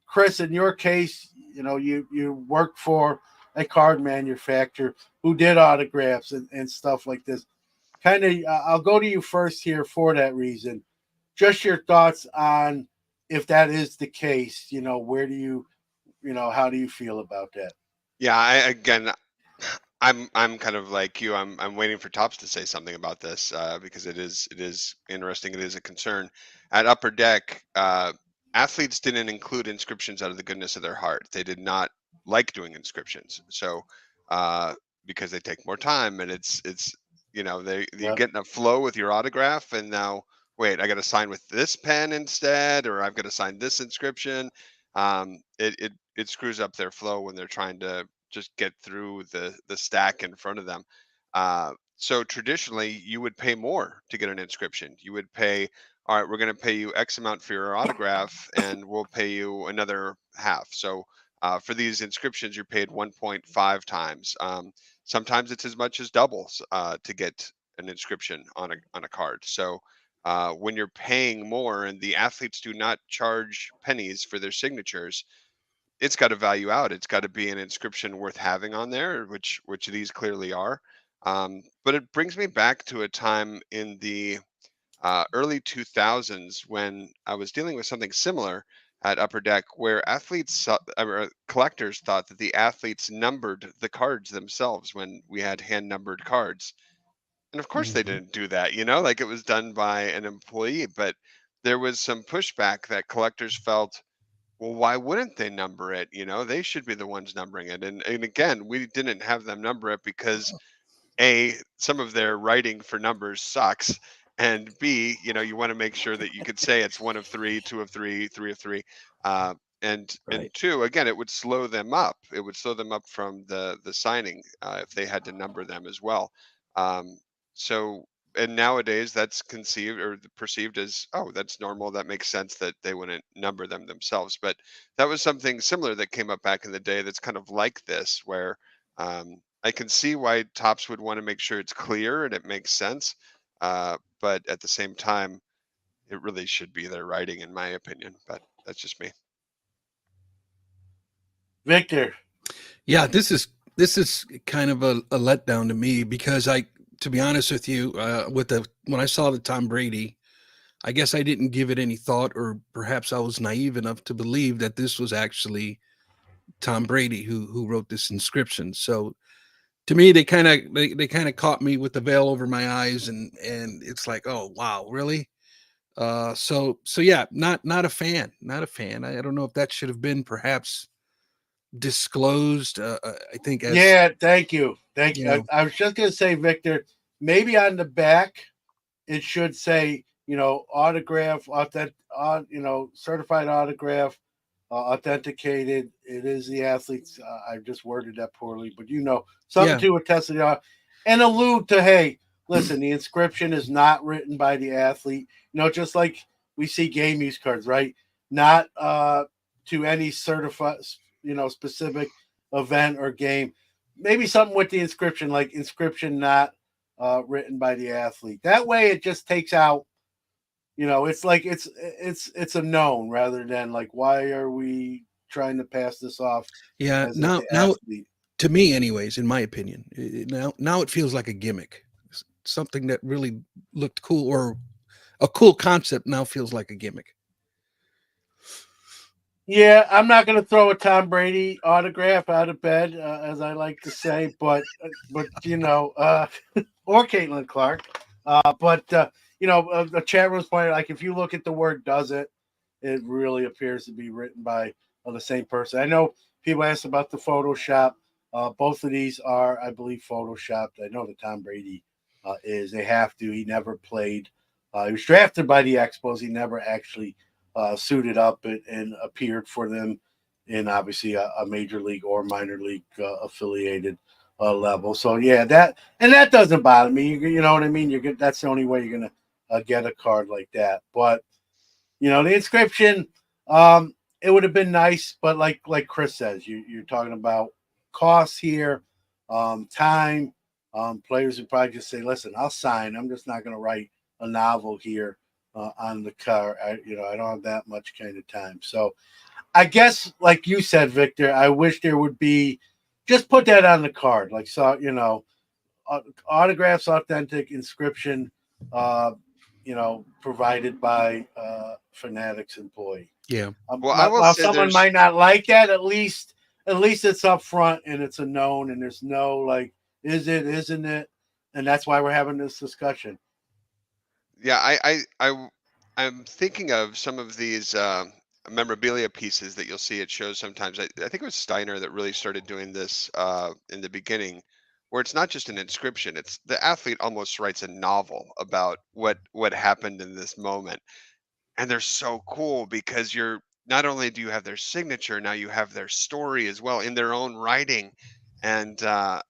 Chris, in your case, you worked for a card manufacturer who did autographs and stuff like this. Kind of, I'll go to you first here for that reason. Just your thoughts on if that is the case. Where do you, how do you feel about that? Yeah, I'm kind of like you. I'm waiting for Topps to say something about this because it is interesting. It is a concern. At Upper Deck, athletes didn't include inscriptions out of the goodness of their heart. They did not like doing inscriptions. So because they take more time, and it's you get in a flow with your autograph, and now wait, I got to sign with this pen instead, or I've got to sign this inscription. It screws up their flow when they're trying to just get through the stack in front of them. So traditionally, you would pay more to get an inscription. You would pay, all right, we're going to pay you X amount for your autograph, and we'll pay you another half. So for these inscriptions, you're paid 1.5 times. Sometimes it's as much as doubles to get an inscription on a card. So when you're paying more and the athletes do not charge pennies for their signatures, it's got to value out. It's got to be an inscription worth having on there, which these clearly are. But it brings me back to a time in the early 2000s when I was dealing with something similar at Upper Deck, where collectors thought that the athletes numbered the cards themselves when we had hand numbered cards. And of course, they Mhm. didn't do that, like it was done by an employee. But there was some pushback that collectors felt, well, why wouldn't they number it? They should be the ones numbering it. And again, we didn't have them number it because some of their writing for numbers sucks, and B, you want to make sure that you could say it's one of three, two of three, three of three, and Right. two, again, it would slow them up. It would slow them up from the signing if they had to number them as well. Um, so. And nowadays, that's conceived or perceived as, oh, that's normal. That makes sense that they wouldn't number them themselves. But that was something similar that came up back in the day. That's kind of like this, where I can see why Tops would want to make sure it's clear and it makes sense. But at the same time, it really should be their writing, in my opinion. But that's just me. Victor. Yeah, this is kind of a letdown to me because to be honest with you, when I saw the Tom Brady, I guess I didn't give it any thought, or perhaps I was naive enough to believe that this was actually Tom Brady who wrote this inscription. So to me, they kind of caught me with the veil over my eyes, and it's like, oh wow, really? So yeah, not a fan, not a fan. I don't know if that should have been perhaps disclosed. I think as Yeah, thank you. Thank you you. I, know, I was just gonna say, Victor, maybe on the back it should say, autograph, certified autograph, authenticated. It is the athletes. I just worded that poorly, but something yeah, to attest to and allude to, hey, listen, the inscription is not written by the athlete. Just like we see game use cards, right? Not to any certified, specific event or game. Maybe something with the inscription, like inscription not written by the athlete. That way, it just takes out. It's like it's a known rather than like, why are we trying to pass this off yeah. as if Now the now athlete? to me, anyways, in my opinion, now it feels like a gimmick. Something that really looked cool, or a cool concept, now feels like a gimmick. Yeah, I'm not going to throw a Tom Brady autograph out of bed, as I like to say, but or Caitlin Clark, but the chat room's pointing, like, if you look at the word "does it really appears to be written by the same person. I know people asked about the Photoshop. Both of these are, I believe, photoshopped. I know the Tom Brady is. They have to. He never played. He was drafted by the Expos. He never actually suited up and appeared for them in obviously a major league or minor league affiliated level. So yeah, that doesn't bother me. You know what I mean. That's the only way you're gonna get a card like that. But the inscription, it would have been nice, but like Chris says, you're talking about costs here, time. Players would probably just say, "Listen, I'll sign. I'm just not going to write a novel here on the car. I don't have that much kind of time." So I guess, like you said, Victor, I wish there would be just put that on the card, like, so autographs, authentic, inscription, uh, provided by Fanatics employee. Yeah, Well, I will While say someone there's, might not like that, at least it's up front and it's a known, and there's no like, is it, isn't it? And that's why we're having this discussion. yeah, I'm thinking of some of these memorabilia pieces that you'll see at shows sometimes. I think it was Steiner that really started doing this in the beginning, where it's not just an inscription; it's the athlete almost writes a novel about what happened in this moment. And they're so cool because you're not only do you have their signature, now you have their story as well in their own writing. And uh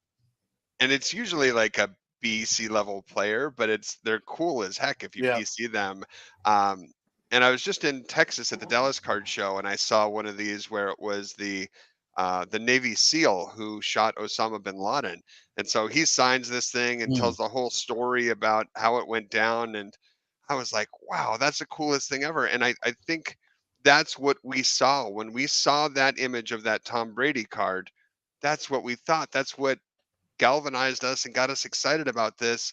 and it's usually like a BC level player, but they're cool as heck if you Yeah. PC them. um and I was just in Texas at the Dallas card show, and I saw one of these where it was the Navy SEAL who shot Osama bin Laden. And so he signs this thing and mm, tells the whole story about how it went down. And I was like, wow, that's the coolest thing ever. And I think that's what we saw when we saw that image of that Tom Brady card. That's what we thought. That's what galvanized us and got us excited about this.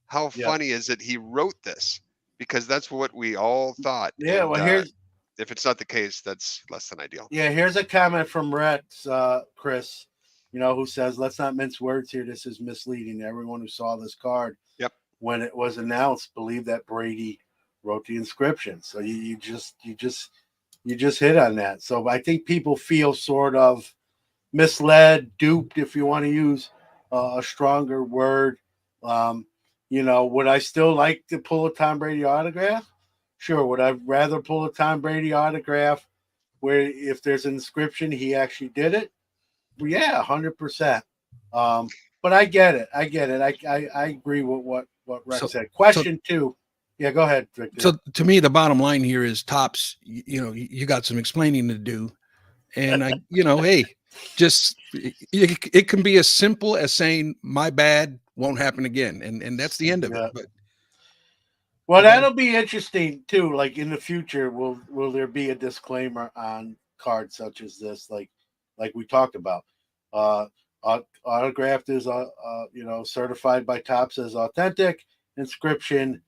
How Yeah. funny is it he wrote this? Because that's what we all thought. Yeah. And Well, here's if it's not the case, that's less than ideal. here's a comment from Rex, Chris, who says, "Let's not mince words here. This is misleading. Everyone who saw this card Yep. when it was announced believed that Brady wrote the inscription." So you just hit on that. So I think people feel sort of misled, duped, if you want to use a stronger word. Would I still like to pull a Tom Brady autograph? Sure. Would I rather pull a Tom Brady autograph where if there's an inscription, he actually did it? Well, yeah, 100%. But I get it. I agree with what Rex said. Question two. Yeah, go ahead, Victor. So to me, the bottom line here is Topps, you got some explaining to do. And hey, just it can be as simple as saying my bad, won't happen again. And that's the end of it. But well, that'll be interesting too. Like in the future, will there be a disclaimer on cards such as this, like we talked about? Autographed is certified by Topps as authentic. Inscription,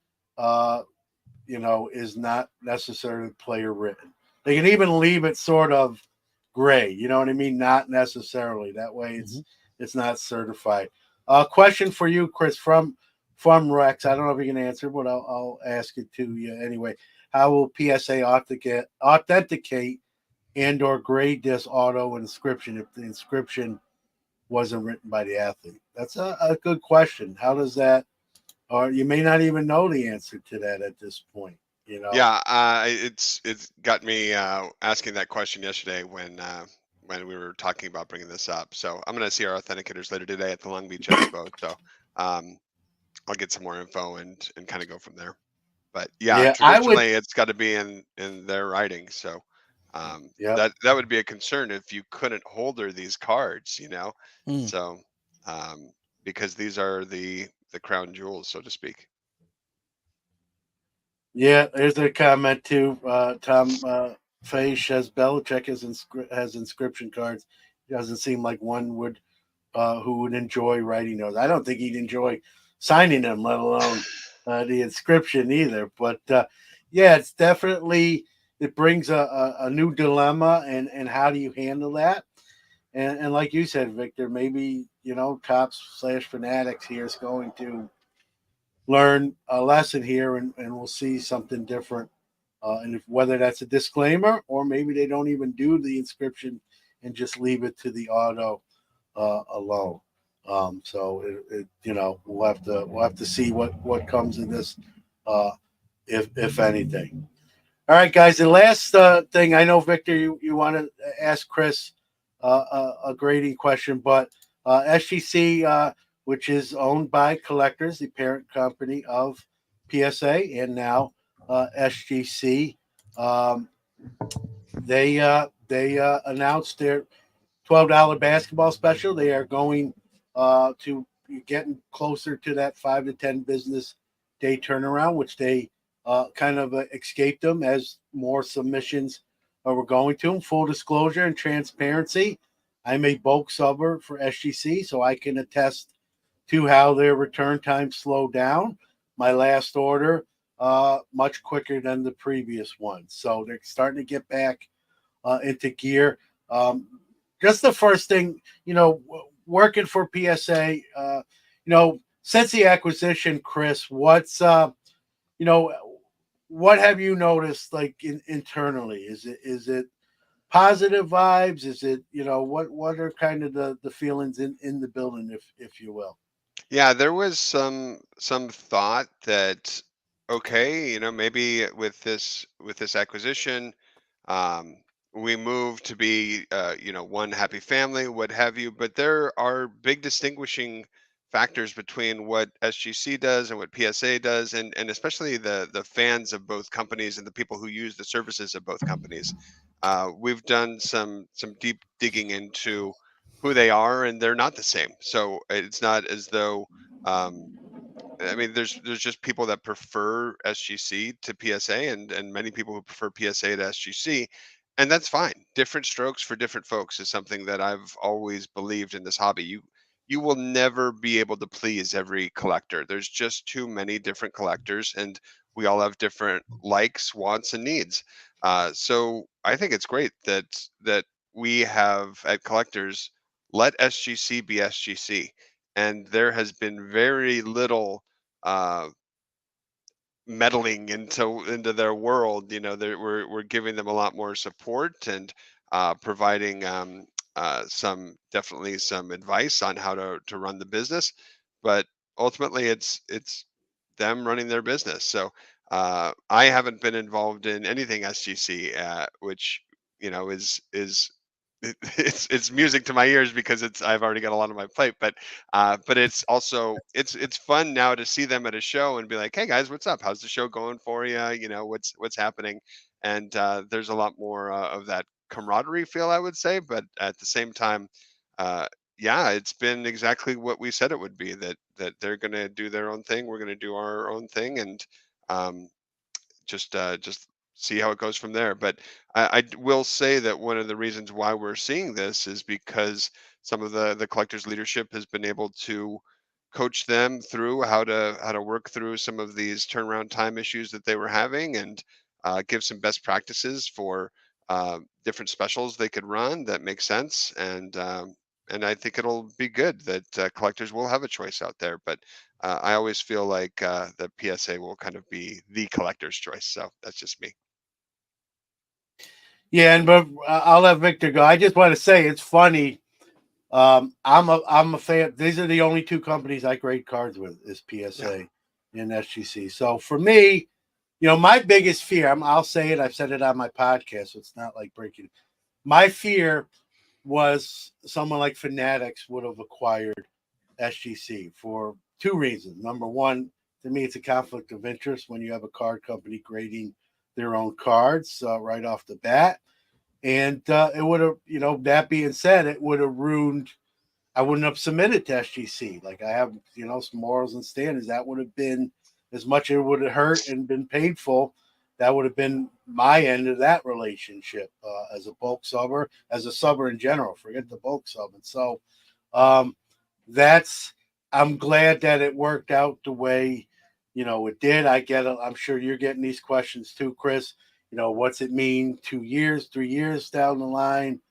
is not necessarily player written. They can even leave it sort of gray. You know what I mean? Not necessarily. That way, it's not certified. Question for you, Chris, from Rex. I don't know if you can answer, but I'll ask it to you anyway. How will PSA authenticate and or grade this auto inscription if the inscription wasn't written by the athlete? That's a good question. How does that? Or you may not even know the answer to that at this point. Yeah, it's got me asking that question yesterday when we were talking about bringing this up. So I'm going to see our authenticators later today at the Long Beach Expo. So I'll get some more info and kind of go from there. But yeah, traditionally it's got to be in their writing. So that would be a concern if you couldn't holder these cards, So because these are the crown jewels, so to speak. Yeah, there's a comment too. Tom Fay says Belichick has inscription cards. It doesn't seem like one would who would enjoy writing those. I don't think he'd enjoy signing them, let alone the inscription either. But yeah, it's definitely it brings a new dilemma, and how do you handle that? And like you said, Victor, maybe Topps/Fanatics here is going to learn a lesson here, and we'll see something different. And whether that's a disclaimer or maybe they don't even do the inscription and just leave it to the auto alone. So we'll have to see what comes of this, if anything. All right, guys. The last thing I know, Victor, you want to ask Chris a grading question, but SGC, which is owned by Collectors, the parent company of PSA, and now SGC, they announced their $12 basketball special. They are going to getting closer to that 5 to 10 business day turnaround, which they kind of escaped them as more submissions were going to them. Full disclosure and transparency, I'm a bulk subber for SGC, so I can attest to how their return time slowed down. My last order, much quicker than the previous one. So they're starting to get back into gear. Just the first thing, working for PSA, since the acquisition, Chris, what's, what have you noticed like internally? Is it positive vibes? Is it, what are kind of the feelings in the building, if you will? Yeah, there was some thought that okay, maybe with this acquisition, um, we move to be one happy family, what have you. But there are big distinguishing factors between what SGC does and what PSA does, and especially the fans of both companies and the people who use the services of both companies. We've done some deep digging into who they are, and they're not the same. So it's not as though I mean, there's just people that prefer SGC to PSA, and many people who prefer PSA to SGC, and that's fine. Different strokes for different folks is something that I've always believed in this hobby. You will never be able to please every collector. There's just too many different collectors, and we all have different likes, wants, and needs. So I think it's great that we have at collectors let SGC be SGC, and there has been very little uh, meddling into their world. You know, we're giving them a lot more support and providing some definitely some advice on how to run the business, but ultimately it's them running their business. So I haven't been involved in anything SGC, which is it's music to my ears because it's I've already got a lot on my plate, but it's also it's fun now to see them at a show and be like, hey guys, what's up? How's the show going for you? You know, what's happening? And there's a lot more of that camaraderie feel, I would say. But at the same time, uh, yeah, it's been exactly what we said it would be. That they're gonna do their own thing, we're gonna do our own thing, and um, just see how it goes from there. But will say that one of the reasons why we're seeing this is because some of the collectors leadership has been able to coach them through how to work through some of these turnaround time issues that they were having, and give some best practices for different specials they could run that make sense. And I think it'll be good that collectors will have a choice out there. But I always feel like the PSA will kind of be the collector's choice. So that's just me. Yeah, and but I'll let Victor go. I just want to say it's funny. I'm a fan. These are the only two companies I grade cards with is PSA and SGC. So for me, my biggest fear. I'll say it. I've said it on my podcast, so it's not like breaking. My fear was someone like Fanatics would have acquired SGC for two reasons. Number one, to me, it's a conflict of interest when you have a card company grading their own cards right off the bat. And it would have, that being said, it would have ruined. I wouldn't have submitted to SGC. Like I have, some morals and standards. That would have been as much as it would have hurt and been painful. That would have been my end of that relationship as a bulk subber, as a subber in general. Forget the bulk sub. And so um, that's. I'm glad that it worked out the way it did. I get it. I'm sure you're getting these questions too, Chris. What's it mean 2 years, 3 years down the line?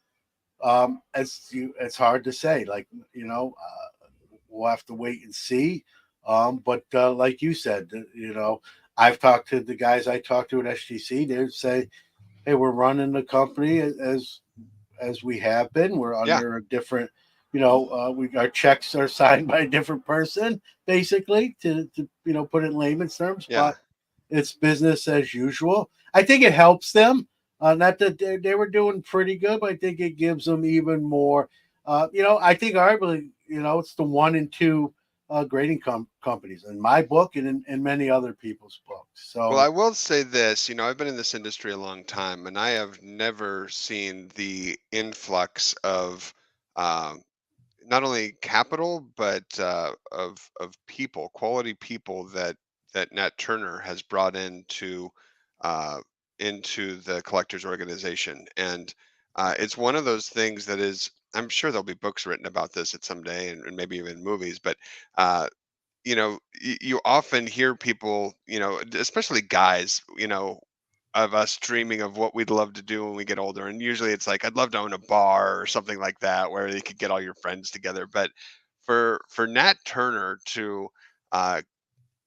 It's hard to say. Like we'll have to wait and see. But like you said, I've talked to the guys I talked to at SGC. They say, "Hey, we're running the company as we have been. We're Yeah. under a different, our checks are signed by a different person, basically, to put it in layman's terms. Yeah. But it's business as usual. I think it helps them. Not that they were doing pretty good, but I think it gives them even more. I think arguably, it's the 1 and 2 grading companies in my book and in many other people's books. Well, I So will say this, I've been in this industry a long time, and I have never seen the influx of um, not only capital, but of people, quality people that Nat Turner has brought uh, into the collectors organization. And it's one of those things that is, I'm sure there'll be books written about this at some day, and maybe even movies. But you often hear people, especially guys, of us dreaming of what we'd love to do when we get older. And usually it's like, I'd love to own a bar or something like that where you could get all your friends together. But for Nat Turner to uh,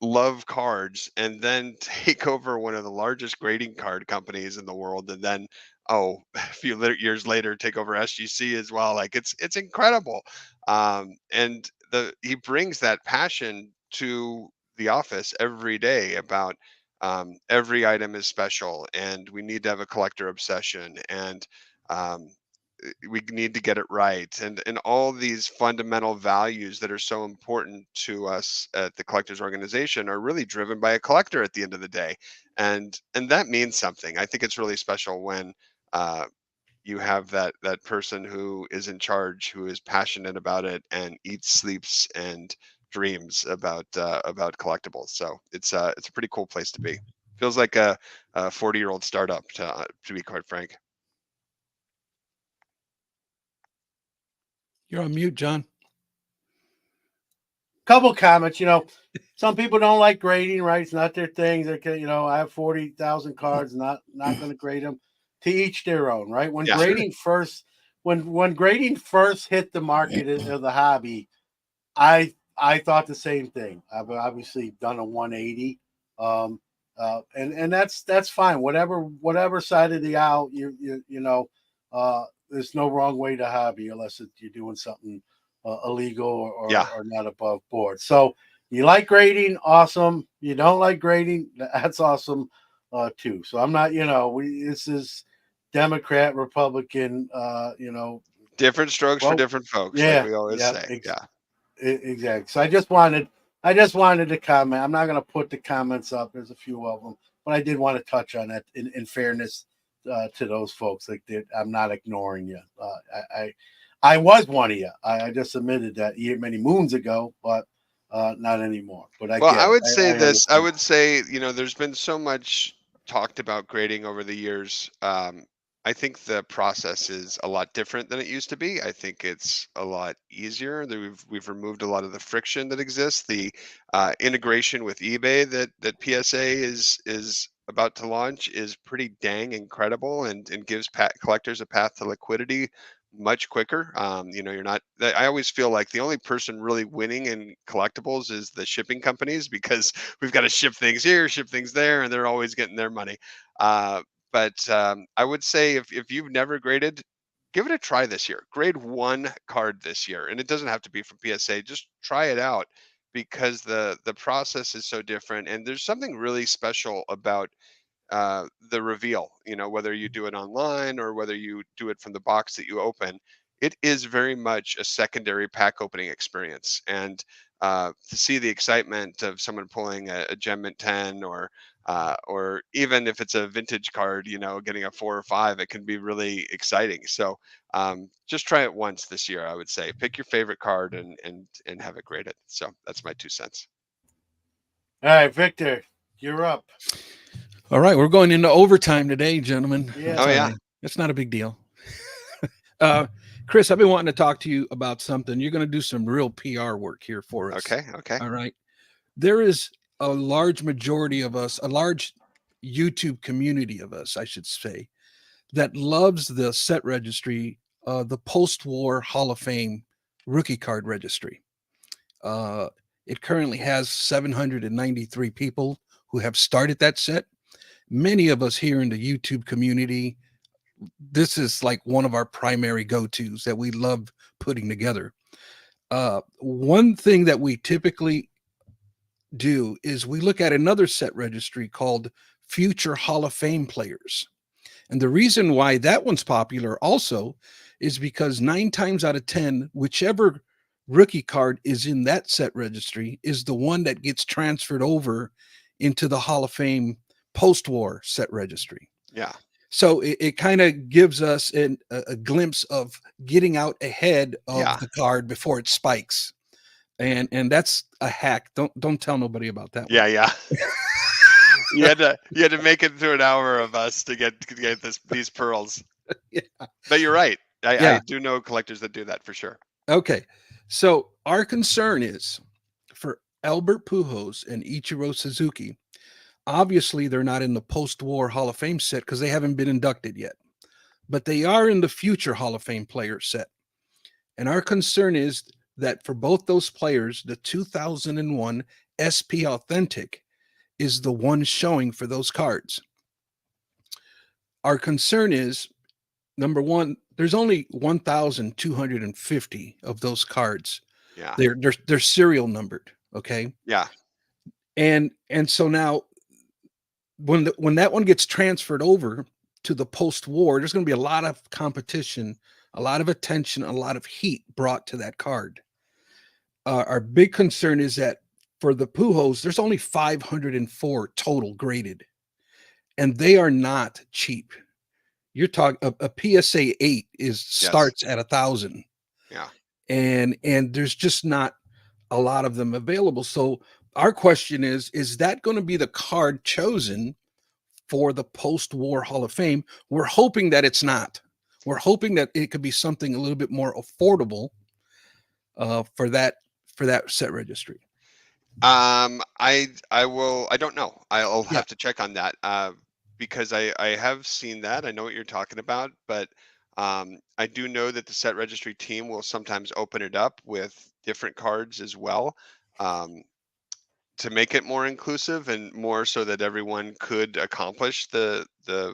love cards and then take over one of the largest grading card companies in the world, and then a few years later take over SGC as well, like it's incredible. And the he brings that passion to the office every day about every item is special, and we need to have a collector obsession, and um, we need to get it right, and all these fundamental values that are so important to us at the collectors organization are really driven by a collector at the end of the day. And that means something. I think it's really special when uh, you have that person who is in charge, who is passionate about it and eats, sleeps, and dreams about collectibles. So it's a pretty cool place to be. Feels like a 40-year-old startup to be quite frank. You're on mute, John. Couple comments. Some people don't like grading, right? It's not their thing. They can, I have 40,000 cards, not going to grade them. To each their own, right? When Yeah. grading first, when grading first hit the market of the hobby, I thought the same thing. I've obviously done a 180, and that's fine. Whatever side of the aisle there's no wrong way to hobby unless you're doing something illegal or not above board. So you like grading, awesome. You don't like grading, that's awesome too. So I'm not, this is Democrat, Republican, different strokes for different folks, like we always say. Exactly. So I just wanted to comment. I'm not going to put the comments up. There's a few of them, but I did want to touch on that in fairness to those folks. Like I'm not ignoring you. I was one of you. I just admitted that many moons ago, but not anymore. But I would say this. I would say, there's been so much talked about grading over the years. I think the process is a lot different than it used to be. I think it's a lot easier. We've removed a lot of the friction that exists. The integration with eBay that PSA is about to launch is pretty dang incredible, and gives collectors a path to liquidity much quicker. You're not. I always feel like the only person really winning in collectibles is the shipping companies, because we've got to ship things here, ship things there, and they're always getting their money. But I would say if you've never graded, give it a try this year. Grade one card this year, and it doesn't have to be from PSA. Just try it out, because the process is so different, and there's something really special about the reveal. Whether you do it online or whether you do it from the box that you open, it is very much a secondary pack opening experience. And to see the excitement of someone pulling a Gem Mint 10, or even if it's a vintage card, getting a 4 or 5, it can be really exciting. So just try it once this year. I would say pick your favorite card and have it graded. So that's my 2 cents. All right, Victor, you're up. All right, we're going into overtime today, gentlemen. Yeah. That's all right. That's not a big deal. Chris, I've been wanting to talk to you about something. You're going to do some real PR work here for us. Okay. All right. There is a large majority of us, a large YouTube community of us, I should say, that loves the set registry, the post-war Hall of Fame rookie card registry. It currently has 793 people who have started that set. Many of us here in the YouTube community, this is like one of our primary go-tos that we love putting together. One thing that we typically do is we look at another set registry called Future Hall of Fame Players. And the reason why that one's popular also is because 9 times out of 10, whichever rookie card is in that set registry is the one that gets transferred over into the Hall of Fame post-war set registry. Yeah. So it kind of gives us a glimpse of getting out ahead of the card before it spikes. And that's a hack. Don't tell nobody about that one. Yeah. you had to make it through an hour of us to get these pearls. Yeah. But you're right. I do know collectors that do that for sure. Okay. So our concern is for Albert Pujols and Ichiro Suzuki. Obviously, they're not in the post-war Hall of Fame set because they haven't been inducted yet, but they are in the future Hall of Fame player set. And our concern is that for both those players, the 2001 SP Authentic is the one showing for those cards. Our concern is, number one, there's only 1,250 of those cards. Yeah. They're serial numbered. Okay. Yeah. And so now, when that one gets transferred over to the post-war, there's going to be a lot of competition, a lot of attention, a lot of heat brought to that card. Our big concern is that for the Pujols, there's only 504 total graded, and they are not cheap. You're talking a PSA 8 starts at 1,000. Yeah, and there's just not a lot of them available. So our question is that going to be the card chosen for the post-war Hall of Fame? We're hoping that it's not. We're hoping that it could be something a little bit more affordable for that set registry. I don't know. I'll Yeah. have to check on that because I have seen that. I know what you're talking about, but I do know that the set registry team will sometimes open it up with different cards as well. Um, to make it more inclusive and more so that everyone could accomplish the uh,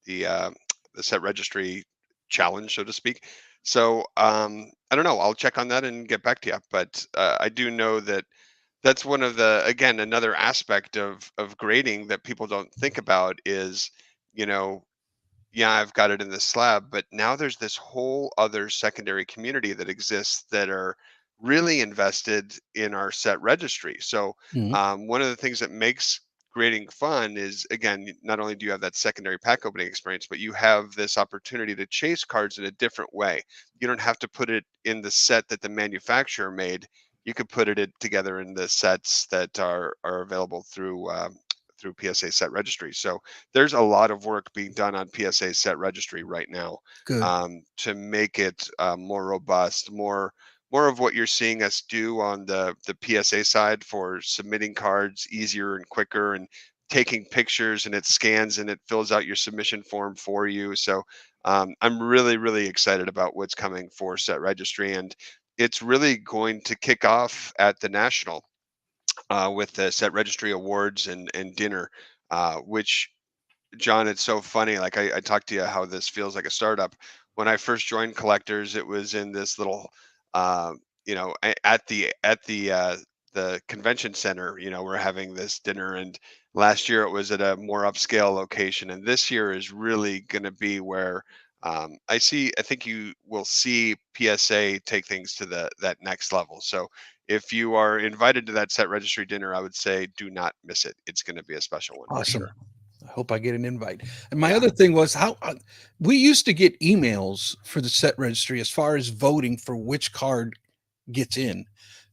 the set registry challenge, so to speak. So I don't know. I'll check on that and get back to you. But I do know that that's one of the, again, another aspect of grading that people don't think about is, you know, yeah, I've got it in the slab, but now there's this whole other secondary community that exists that are really invested in our set registry. So Mhm. one of the things that makes grading fun is, again, not only do you have that secondary pack opening experience, but you have this opportunity to chase cards in a different way. You don't have to put it in the set that the manufacturer made. You could put it together in the sets that are available through PSA set registry. So there's a lot of work being done on PSA set registry right now Good. to make it more robust, more of what you're seeing us do on the PSA side for submitting cards easier and quicker and taking pictures, and it scans and it fills out your submission form for you. So I'm really, really excited about what's coming for set registry, and it's really going to kick off at the national with the set registry awards and dinner, which, John, it's so funny. Like I talked to you how this feels like a startup. When I first joined Collectors, it was in this little, uh, at the convention center. We're having this dinner, and last year it was at a more upscale location, and this year is really going to be where I think you will see PSA take things to that next level. So if you are invited to that set registry dinner, I would say do not miss it. It's going to be a special one for Awesome. sure. I hope I get an invite. And my Yeah. other thing was how we used to get emails for the set registry as far as voting for which card gets in.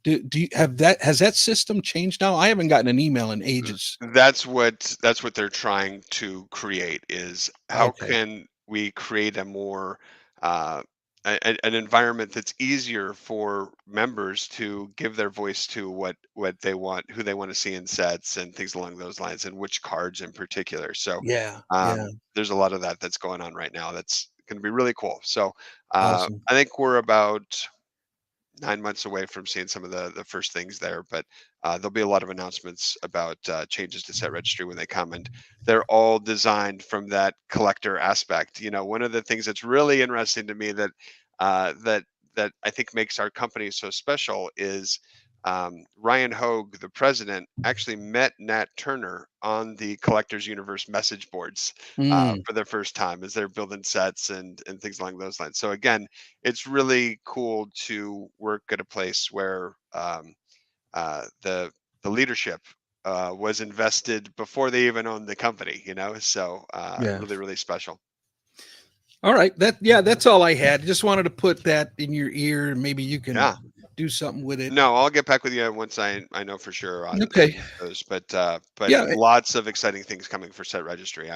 Do you have that? Has that system changed now? I haven't gotten an email in ages. That's what they're trying to create is how Okay. can we create a more uh, an environment that's easier for members to give their voice to what they want, who they want to see in sets and things along those lines, and which cards in particular. So Yeah. Yeah. there's a lot of that that's going on right now. That's going to be really cool. So Awesome. I think we're about 9 months away from seeing some of the first things there, but there'll be a lot of announcements about changes to set registry when they come, and they're all designed from that collector aspect. One of the things that's really interesting to me uh, that that I think makes our company so special is Ryan Hogue, the president, actually met Nat Turner on the Collectors Universe message boards Mm, for the first time as they're building sets and things along those lines. So again, it's really cool to work at a place where the leadership was invested before they even owned the company. So yeah. really, really special. All right. That's all I had. Just wanted to put that in your ear and maybe you can Yeah. do something with it. No, I'll get back with you once I know for sure on Okay. those. But Yeah. lots of exciting things coming for set registry.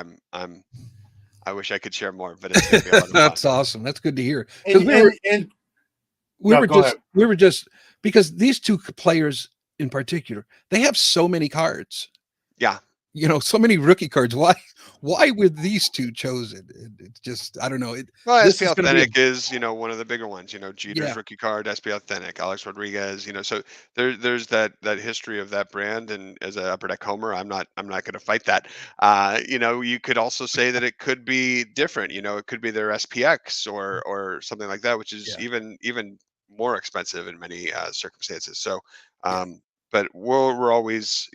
I wish I could share more, but it's going to be a lot of fun. That's awesome. That's good to hear. Because And and no, go ahead. we were just because these two players in particular, they have so many cards. Yeah. So many rookie cards. Why were these two chosen? It's just I don't know. Well, This SP is going to be a Authentic is, one of the bigger ones. Jeter's yeah, rookie card, SP Authentic, Alex Rodriguez. So there's that history of that brand, and as a upper deck homer, I'm not going to fight that. You could also say that it could be different. It could be their SPX or something like that, which is yeah, even more expensive in many circumstances. So, yeah. but we're always,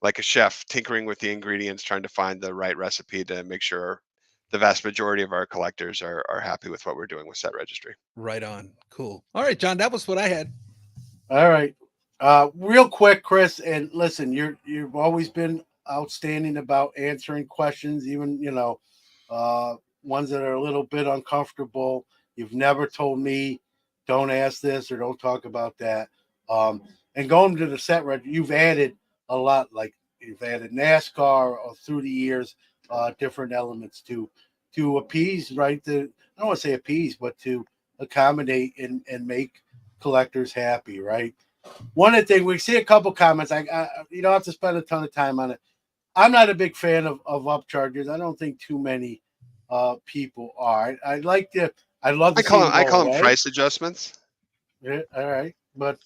like a chef, tinkering with the ingredients, trying to find the right recipe to make sure the vast majority of our collectors are happy with what we're doing with set registry. Right on. Cool. All right, John. That was what I had. All right. Real quick, Chris, and listen, you've always been outstanding about answering questions, even ones that are a little bit uncomfortable. You've never told me don't ask this or don't talk about that. And going to the set register, you've added a lot. Like you've added NASCAR through the years, different elements to appease, right? I don't want to say appease, but to accommodate and make collectors happy, right? One of the things we see a couple comments. You don't have to spend a ton of time on it. I'm not a big fan of upcharges. I don't think too many people are. I'd love to see them I go call them away. price adjustments. Yeah, all right, but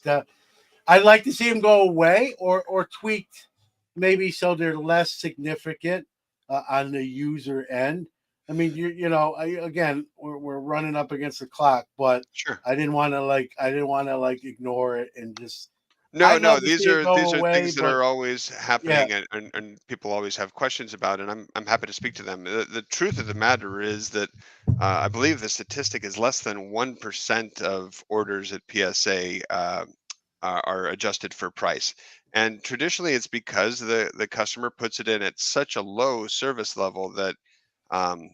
I'd like to see them go away or tweaked, maybe so they're less significant on the user end. I mean, again, we're running up against the clock, but Sure. I didn't want to ignore it and just. No, I'd love to these see it are go away, things that but are always yeah, happening, and people always have questions about, and I'm happy to speak to them. The truth of the matter is that I believe the statistic is less than 1% of orders at PSA are adjusted for price. And traditionally, it's because the customer puts it in at such a low service level that um,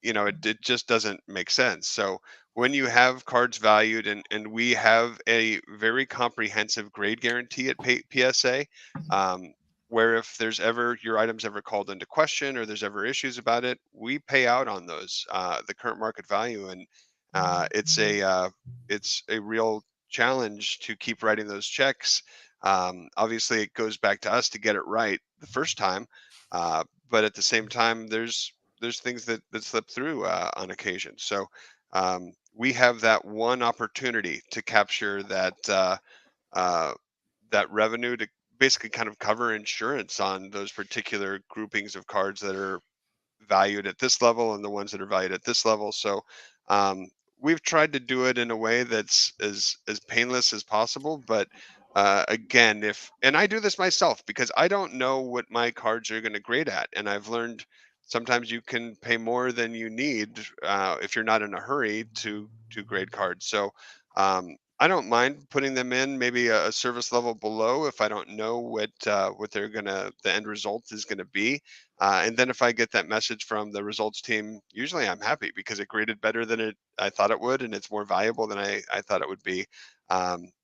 it just doesn't make sense. So when you have cards valued, and we have a very comprehensive grade guarantee at PSA, um, where if there's ever your items ever called into question or there's ever issues about it, we pay out on those, the current market value. And it's a real challenge to keep writing those checks. Obviously it goes back to us to get it right the first time, but at the same time there's things that slip through on occasion. So we have that one opportunity to capture uh, that revenue to basically kind of cover insurance on those particular groupings of cards that are valued at this level and the ones that are valued at this level. So um, we've tried to do it in a way that's as painless as possible. But again, if and I do this myself because I don't know what my cards are going to grade at, and I've learned sometimes you can pay more than you need if you're not in a hurry to grade cards. So I don't mind putting them in maybe a service level below if I don't know what the end result is gonna be. And then if I get that message from the results team, usually I'm happy because it graded better than I thought it would, and it's more valuable than I thought it would be.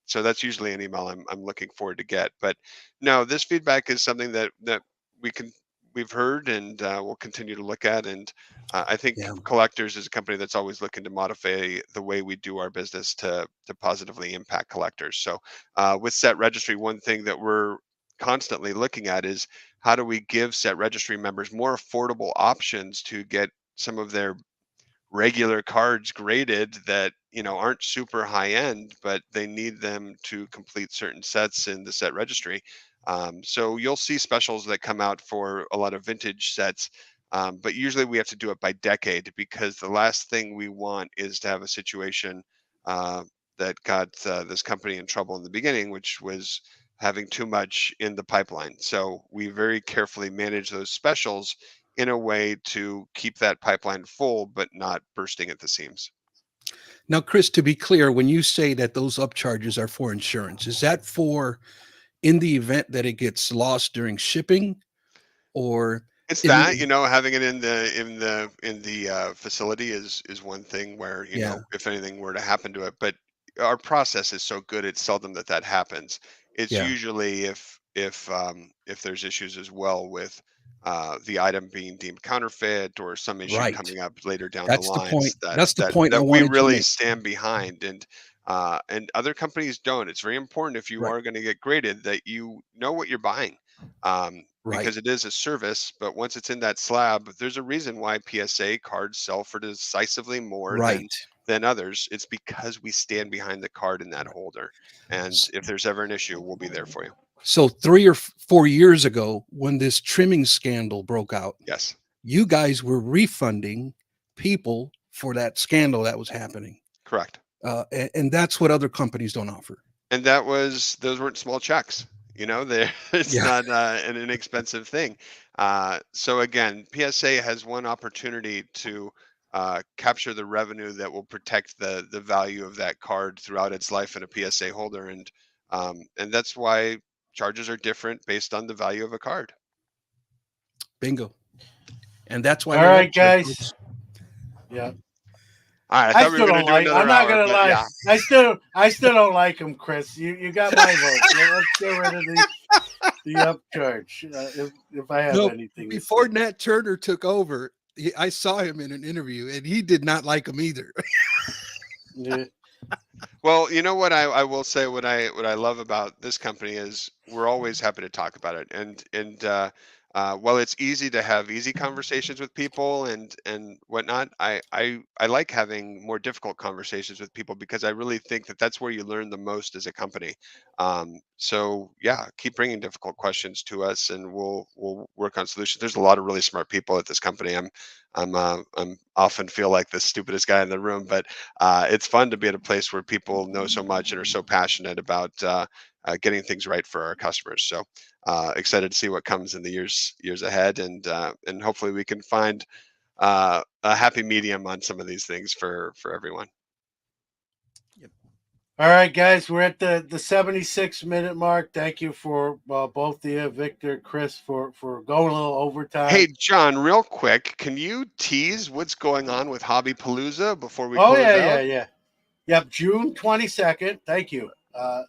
So that's usually an email I'm looking forward to get. But no, this feedback is something that we can we've heard and we'll continue to look at. And I think Yeah. Collectors is a company that's always looking to modify the way we do our business to positively impact collectors. So with Set Registry, one thing that we're constantly looking at is how do we give Set Registry members more affordable options to get some of their regular cards graded that aren't super high end, but they need them to complete certain sets in the Set Registry. So you'll see specials that come out for a lot of vintage sets, but usually we have to do it by decade because the last thing we want is to have a situation uh, that got this company in trouble in the beginning, which was having too much in the pipeline. So we very carefully manage those specials in a way to keep that pipeline full, but not bursting at the seams. Now, Chris, to be clear, when you say that those upcharges are for insurance, is that for in the event that it gets lost during shipping, or It's in that, the having it in the facility is one thing where, yeah, if anything were to happen to it, but our process is so good, it's seldom that happens. It's yeah, usually if there's issues as well with the item being deemed counterfeit or some issue right. coming up later down the That's the point. lines that That's the that point I that we wanted to really make. stand behind. And other companies don't. It's very important if you Right, are going to get graded that you know what you're buying. right, Because it is a service, but once it's in that slab, there's a reason why PSA cards sell for decisively more right, than others. It's because we stand behind the card in that right. holder. And S- if there's ever an issue, we'll be there for you. So 3 or 4 years ago, when this trimming scandal broke out, Yes, you guys were refunding people for that scandal that was happening, correct. and that's what other companies don't offer. And those weren't small checks. It's Yeah. not an inexpensive thing. So again, PSA has one opportunity to capture the revenue that will protect the value of that card throughout its life in a PSA holder, and that's why charges are different based on the value of a card. Bingo. And that's why all we're right, up here, guys. folks. Yeah. All right, I I thought we still were going don't to do like. another I'm not hour, gonna but lie. yeah. I still don't like him, Chris. You got my vote. So let's get rid of the upcharge. If I have No, anything to before say. Nat Turner took over, I saw him in an interview, and he did not like him either. Yeah. Well, you know what I will say, what I love about this company is we're always happy to talk about it, and while it's easy to have easy conversations with people and whatnot, I like having more difficult conversations with people because I really think that that's where you learn the most as a company. So yeah, keep bringing difficult questions to us, and we'll work on solutions. There's a lot of really smart people at this company. I'm often feel like the stupidest guy in the room, but it's fun to be at a place where people know so much and are so passionate about getting things right for our customers. So excited to see what comes in the years ahead, and hopefully we can find a happy medium on some of these things for everyone. All right, guys, we're at the 76-minute mark. Thank you for both of you, Victor, Chris, for going a little overtime. Hey, John, real quick, can you tease what's going on with Hobby Palooza before we Oh close yeah, out? yeah. Yep, June 22nd. Thank you.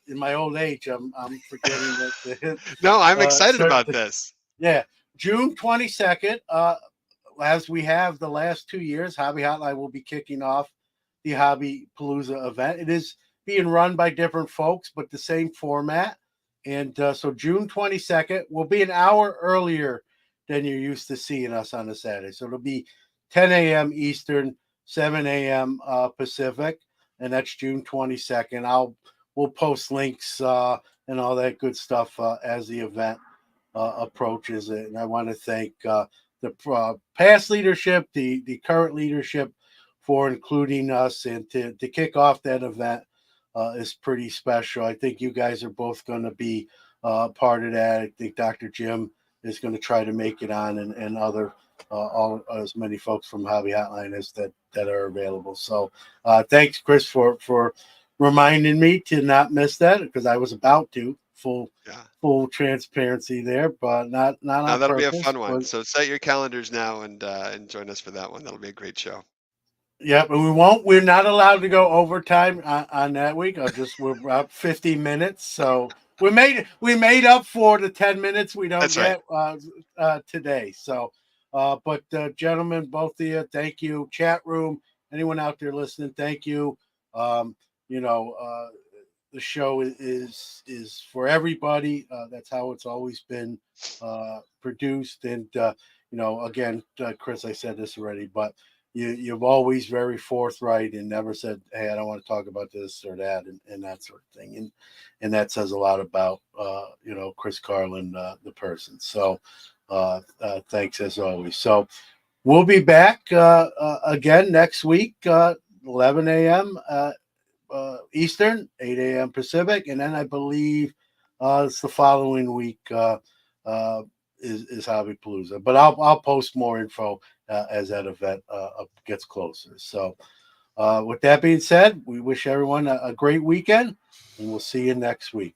In my old age, I'm forgetting that the hit. No, I'm excited certain about this. Yeah, June 22nd. As we have the last 2 years, Hobby Hotline will be kicking off the Hobby Palooza event. It is being run by different folks, but the same format. And so June 22nd will be an hour earlier than you're used to seeing us on a Saturday. So it'll be 10 a.m. Eastern, 7 a.m. Pacific, and that's June 22nd. We'll post links and all that good stuff as the event approaches it. And I want to thank the past leadership, the current leadership for including us, and to kick off that event is pretty special. I think you guys are both going to be part of that. I think Dr. Jim is going to try to make it on, and other all as many folks from Hobby Hotline as that are available. So thanks, Chris, for reminding me to not miss that, because I was about to. Full transparency there, but not Now on that'll be a purpose. fun one. But So set your calendars now and join us for that one. That'll be a great show. yeah, but we're not allowed to go overtime on that week. We're about 50 minutes. So we made up for the 10 minutes we don't That's right. get today. So but gentlemen, both of you, thank you. Chat room, anyone out there listening, thank you. You know, the show is for everybody. That's how it's always been produced. And you know, again, Chris, I said this already, but you've always very forthright and never said, "Hey, I don't want to talk about this or that," and that sort of thing. And that says a lot about you know, Chris Carlin, the person. So thanks as always. So we'll be back again next week, 11 a.m. Eastern, 8 a.m. Pacific, and then I believe it's the following week is Hobby Palooza. But I'll post more info as that event gets closer. So with that being said, we wish everyone a great weekend, and we'll see you next week.